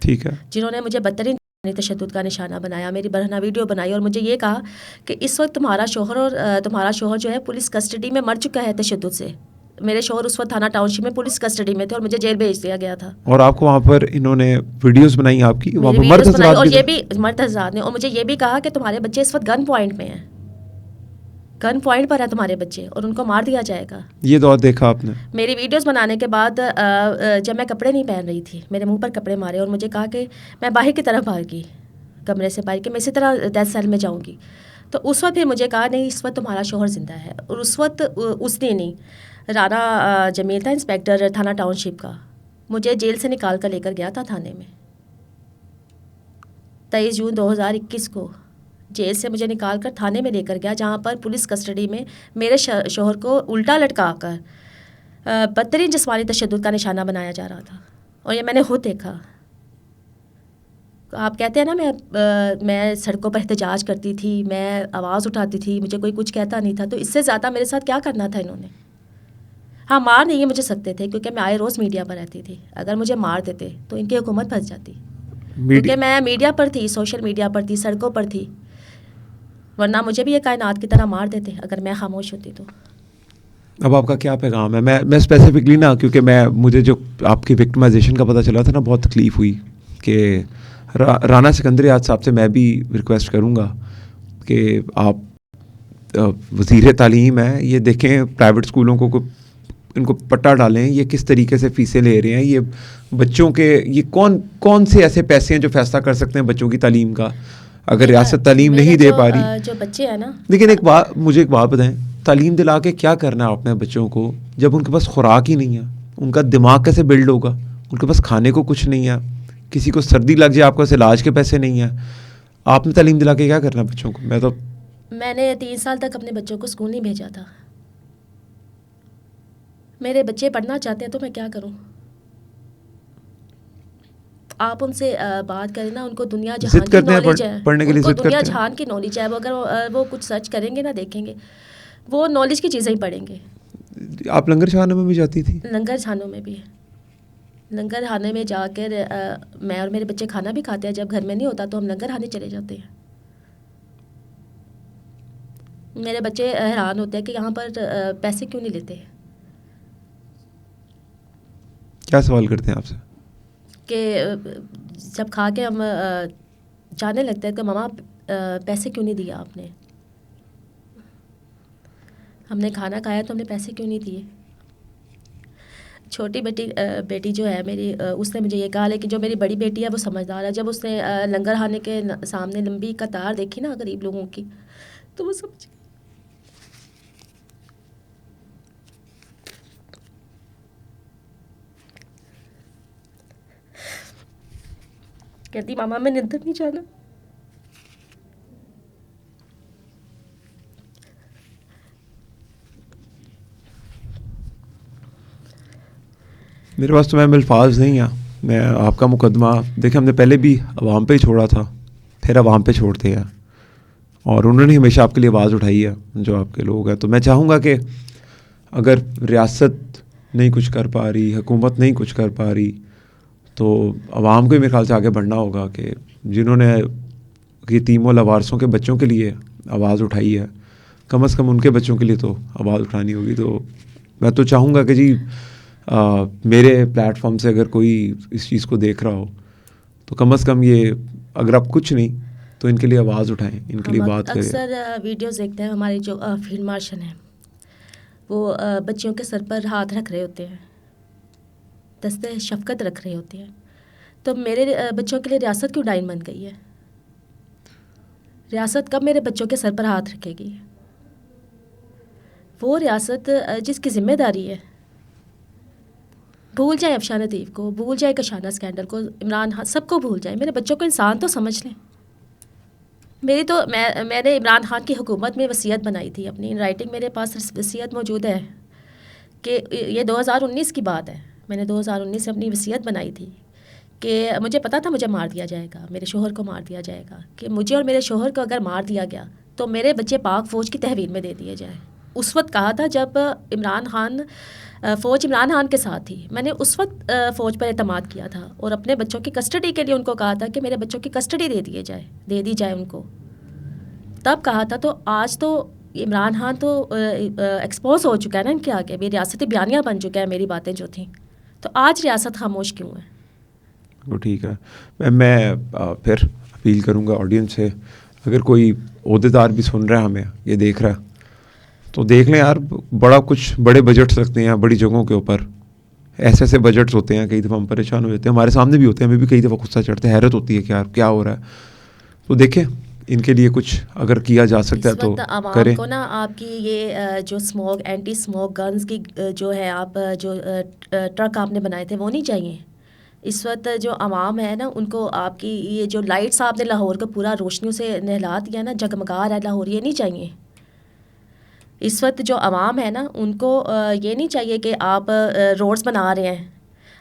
ठीक है। जिन्होंने मुझे बदतरीन तशद्दुद का निशाना बनाया, मेरी बरहना वीडियो बनाई और मुझे ये कहा कि इस वक्त तुम्हारा शोहर जो है पुलिस कस्टडी में मर चुका है तशद्दुद से। मेरे शोहर उस वक्त थाना टाउनशिप में पुलिस कस्टडी में थे और मुझे जेल भेज दिया गया था। और आपको वहाँ पर इन्होंने वीडियोस बनाई आपकी, वहाँ मेरी पर मर्द वीडियोस बनाई हजरात और भी ये थे? भी मर्द हज़रात ने, और मुझे ये भी कहा कि तुम्हारे बच्चे इस वक्त गन पॉइंट में हैं, गन पॉइंट पर है तुम्हारे बच्चे और उनको मार दिया जाएगा। ये दौर देखा आपने? मेरी वीडियोस बनाने के बाद जब मैं कपड़े नहीं पहन रही थी, मेरे मुंह पर कपड़े मारे और मुझे कहा कि मैं बाहर की तरफ भागी, कमरे से बाहर कि मैं इसी तरह डेथ सेल में जाऊंगी। तो उस वक्त फिर मुझे कहा नहीं, इस वक्त तुम्हारा शोहर ज़िंदा है। और उस वक्त उसने नहीं, राना जमील था इंस्पेक्टर थाना टाउनशिप का, मुझे जेल से निकाल कर लेकर गया था थाने में। 23 जून 2021 को जेल से मुझे निकाल कर थाने में लेकर गया, जहाँ पर पुलिस कस्टडी में मेरे शोहर को उल्टा लटका कर बदतरीन जिस्मानी तशद्दुद का निशाना बनाया जा रहा था। और ये मैंने खुद देखा। आप कहते हैं ना मैं सड़कों पर एहतजाज करती थी, मैं आवाज़ उठाती थी, मुझे कोई कुछ कहता नहीं था। तो इससे ज़्यादा मेरे साथ क्या करना था इन्होंने? हाँ, मार नहीं ये मुझे सकते थे क्योंकि मैं आए रोज़ मीडिया पर रहती थी। अगर मुझे मार देते तो इनकी हुकूमत फंस जाती, क्योंकि मैं मीडिया पर थी, सोशल मीडिया पर थी, सड़कों पर थी। वरना मुझे भी ये कायनात की तरह मार देते अगर मैं खामोश होती तो। अब आपका क्या पैगाम है? मैं स्पेसिफिकली ना, क्योंकि मुझे जो आपकी विक्टिमाइजेशन का पता चला था ना, बहुत तकलीफ़ हुई कि राना सिकंदरियात साहब से मैं भी रिक्वेस्ट करूँगा कि आप वज़ीर तालीम हैं, ये देखें प्राइवेट स्कूलों को इनको पट्टा डालें, ये किस तरीके से फ़ीसें ले रहे हैं, ये बच्चों के ये कौन से ऐसे पैसे हैं जो फ़ैसला कर सकते हैं बच्चों की तालीम का, अगर रियासत तालीम नहीं दे पा रही। जो बच्चे हैं ना, लेकिन मुझे एक बात बताएं, तालीम दिला के क्या करना है अपने बच्चों को जब उनके पास खुराक ही नहीं है? उनका दिमाग कैसे बिल्ड होगा? उनके पास खाने को कुछ नहीं है, किसी को सर्दी लग जाए आपके पास इलाज के पैसे नहीं हैं, आपने तालीम दिला के क्या करना है बच्चों को? मैंने 3 साल तक अपने बच्चों को स्कूल नहीं भेजा था। मेरे बच्चे पढ़ना चाहते हैं तो मैं क्या करूं? आप उनसे बात करें ना, उनको दुनिया जहान की नॉलेज है, पढ़ने के लिए उनको जिद दुनिया करते हैं। जहान की नॉलेज है। वो अगर वो कुछ सर्च करेंगे ना, देखेंगे, वो नॉलेज की चीज़ें ही पढ़ेंगे। आप लंगर खाने में भी जाती थी? लंगर खानों में भी, लंगर खाने में जाकर मैं और मेरे बच्चे खाना भी खाते हैं। जब घर में नहीं होता तो हम लंगर खाने चले जाते हैं। मेरे बच्चे हैरान होते हैं कि यहाँ पर पैसे क्यों नहीं लेते। क्या सवाल करते हैं आपसे? कि जब खा के हम जाने लगते हैं तो मामा पैसे क्यों नहीं दिया आपने, हमने खाना खाया तो हमने पैसे क्यों नहीं दिए। छोटी बेटी जो है मेरी, उसने मुझे ये कहा, लेकिन जो मेरी बड़ी बेटी है वो समझदार है। जब उसने लंगर खाने के सामने लंबी कतार देखी ना गरीब लोगों की, तो वो समझ गई। कहती मामा मैंने अंदर नहीं जाना। मेरे पास तो मैम अल्फाज नहीं है। मैं आपका मुकदमा देखिए, हमने पहले भी अवाम पे ही छोड़ा था, फिर अवाम पे छोड़ते हैं, और उन्होंने हमेशा आपके लिए आवाज़ उठाई है जो आपके लोग हैं। तो मैं चाहूँगा कि अगर रियासत नहीं कुछ कर पा रही, हुकूमत नहीं कुछ कर पा रही, तो अवाम को ही मेरे ख्याल से आगे बढ़ना होगा कि जिन्होंने यतीमों लवारसों के बच्चों के लिए आवाज़ उठाई है, कम से कम उनके बच्चों के लिए तो आवाज़ उठानी होगी। तो मैं तो चाहूँगा कि जी मेरे प्लेटफॉर्म से अगर कोई इस चीज़ को देख रहा हो तो कम से कम ये, अगर आप कुछ नहीं तो इनके लिए आवाज़ उठाएं, इनके लिए बात करें। अक्सर वीडियोस देखते हैं, हमारे जो फील्ड मार्शल हैं वो बच्चियों के सर पर हाथ रख रहे होते हैं, दस्ते शफकत रख रहे होते हैं। तो मेरे बच्चों के लिए रियासत क्यों डाइन बन गई है? रियासत कब मेरे बच्चों के सर पर हाथ रखेगी? वो रियासत जिसकी जिम्मेदारी है, भूल जाए अफशान लतीफ़ को, भूल जाए कशाना स्कैंडल को, इमरान खान, सबको भूल जाए। मेरे बच्चों को इंसान तो समझ लें। मैंने इमरान खान की हुकूमत में वसीयत बनाई थी अपनी, इन राइटिंग मेरे पास वसीयत मौजूद है कि ये 2019 की बात है। मैंने 2019 से अपनी वसीयत बनाई थी कि मुझे पता था मुझे मार दिया जाएगा, मेरे शोहर को मार दिया जाएगा, कि मुझे और मेरे शोहर को अगर मार दिया गया तो मेरे बच्चे पाक फ़ौज की तहवील में दे दिए जाए। उस वक्त कहा था जब फ़ौज इमरान खान के साथ थी। मैंने उस वक्त फ़ौज पर एतमाद किया था और अपने बच्चों की कस्टडी के लिए उनको कहा था कि मेरे बच्चों की कस्टडी दे दी जाए उनको, तब कहा था। तो आज तो इमरान खान तो एक्सपोज हो चुका है ना इनके आगे, मेरी रियासती बयानिया बन चुका है मेरी बातें जो थी। तो आज रियासत खामोश क्यों है? वो ठीक है। मैं फिर अपील करूँगा ऑडियंस से, अगर कोई ओहदेदार भी सुन रहा है हमें, ये देख रहा है, तो देख लें यार, बड़े बजट्स रखते हैं बड़ी जगहों के ऊपर। ऐसे बजट्स होते हैं, कई दफ़ा हम परेशान हो जाते हैं, हमारे सामने भी होते हैं, हमें भी कई दफ़ा गुस्सा चढ़ता है, हैरत होती है कि यार क्या हो रहा है। तो देखें, इनके लिए कुछ अगर किया जा सकता है तो करें। को ना आपकी ये जो स्मोक, एंटी स्मोक गन्स की जो है, आप जो ट्रक आपने बनाए थे वो नहीं चाहिए। इस वक्त जो आवाम है ना, उनको आपकी ये जो लाइट्स आपने लाहौर को पूरा रोशनियों से नहला दिया ना, जगमगा रहा है लाहौर, ये नहीं चाहिए। इस वक्त जो आवाम है ना, उनको ये नहीं चाहिए कि आप रोड्स बना रहे हैं,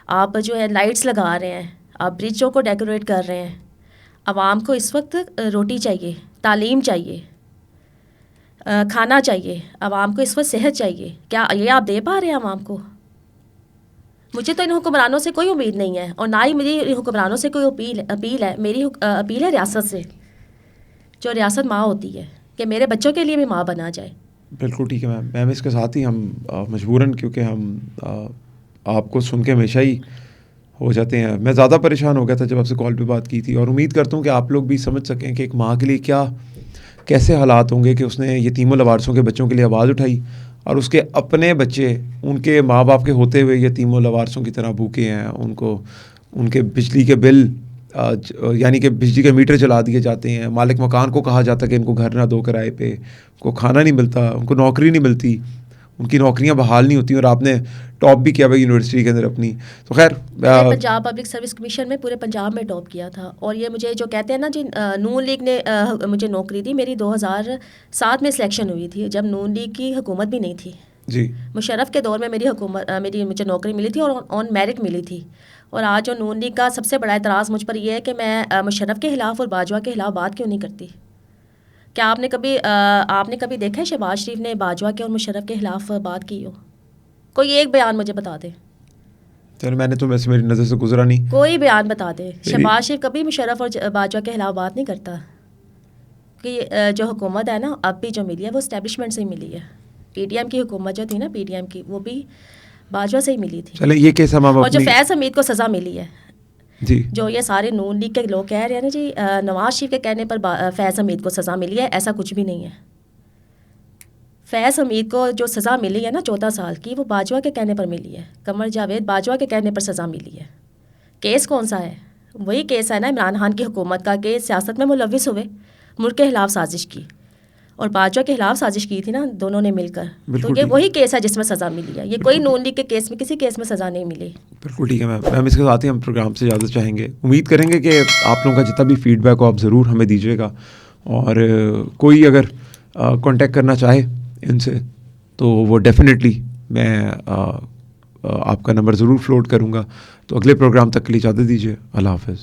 आप जो है लाइट्स लगा रहे हैं, आप ब्रिजों को डेकोरेट कर रहे हैं। आवाम को इस वक्त रोटी चाहिए, तालीम चाहिए, खाना चाहिए, आवाम को इस वक्त सेहत चाहिए। क्या ये आप दे पा रहे हैं आवाम को? मुझे तो इन हुक्मरानों से कोई उम्मीद नहीं है, और ना ही मेरी इन हुक्मरानों से कोई अपील है। मेरी अपील है रियासत से, जो रियासत माँ होती है, कि मेरे बच्चों के लिए भी माँ बना जाए। बिल्कुल ठीक है मैम, इसके साथ ही हम मजबूरन, क्योंकि हम आपको सुन के हमेशा ही हो जाते हैं, मैं ज़्यादा परेशान हो गया था जब आपसे कॉल पे बात की थी, और उम्मीद करता हूँ कि आप लोग भी समझ सकें कि एक माँ के लिए कैसे हालात होंगे कि उसने यतीमों लवारसों के बच्चों के लिए आवाज़ उठाई, और उसके अपने बच्चे उनके माँ बाप के होते हुए यतीमों लवारसों की तरह भूखे हैं। उनको उनके बिजली के बिल, यानी कि बिजली के मीटर चला दिए जाते हैं, मालिक मकान को कहा जाता है कि इनको घर ना दो किराए पे, उनको खाना नहीं मिलता, उनको नौकरी नहीं मिलती, उनकी नौकरियां बहाल नहीं होती। और आपने टॉप भी किया भाई यूनिवर्सिटी के अंदर अपनी। तो खैर, पंजाब पब्लिक सर्विस कमीशन में पूरे पंजाब में टॉप किया था। और ये मुझे जो कहते हैं ना जी, नून लीग ने मुझे नौकरी दी। मेरी 2007 में सिलेक्शन हुई थी, जब नून लीग की हुकूमत भी नहीं थी जी। मुशर्रफ के दौर में मुझे नौकरी मिली थी, और ऑन मेरिट मिली थी। और आज जो नून लीग का सबसे बड़ा एतराज़ मुझ पर यह है कि मैं मुशर्रफ के ख़िलाफ़ और बाजवा के ख़िलाफ़ बात क्यों नहीं करती। क्या आपने कभी देखा है शहबाज शरीफ ने बाजवा के और मुशर्रफ के ख़िलाफ़ बात की हो? कोई एक बयान मुझे बता दे। चलो, मैंने तो वैसे मेरी नज़र से गुजरा नहीं, कोई बयान बता दे। शहबाज शरीफ कभी मुशर्रफ और बाजवा के ख़िलाफ़ बात नहीं करता। कि जो हुकूमत है ना अब भी जो मिली है वो इस्टेब्लिशमेंट से ही मिली है। पीडीएम की हुकूमत जो थी ना, पीडीएम की, वो भी बाजवा से ही मिली थी। चले ये केस हम और जो अपनी फैज़ हमीद को सज़ा मिली है, जी जो ये सारे नून लीग के लोग कह रहे हैं ना जी, नवाज शरीफ के कहने पर फैज़ हमीद को सज़ा मिली है, ऐसा कुछ भी नहीं है। फैज़ हमीद को जो सज़ा मिली है ना 14 साल की, वो बाजवा के कहने पर मिली है। कमर जावेद बाजवा के कहने पर सज़ा मिली है। केस कौन सा है? वही केस है ना इमरान खान की हुकूमत का, कि सियासत में मुलविस हुए, मुल्क के खिलाफ साजिश की, और बाजवा के खिलाफ साजिश की थी ना दोनों ने मिलकर। तो बिल्कुल ये ठीक वही केस है जिसमें सज़ा मिली है। ये कोई नून लीग के केस में, किसी केस में सज़ा नहीं मिली। बिल्कुल ठीक है मैम इसके साथ ही हम प्रोग्राम से इजाज़त चाहेंगे। उम्मीद करेंगे कि आप लोगों का जितना भी फीडबैक हो आप ज़रूर हमें दीजिएगा, और कोई अगर कांटेक्ट करना चाहे इनसे तो वो डेफिनेटली मैं आपका नंबर ज़रूर फ्लोट करूँगा। तो अगले प्रोग्राम तक के लिए इजाज़त दीजिए। अल्लाह हाफ़िज़।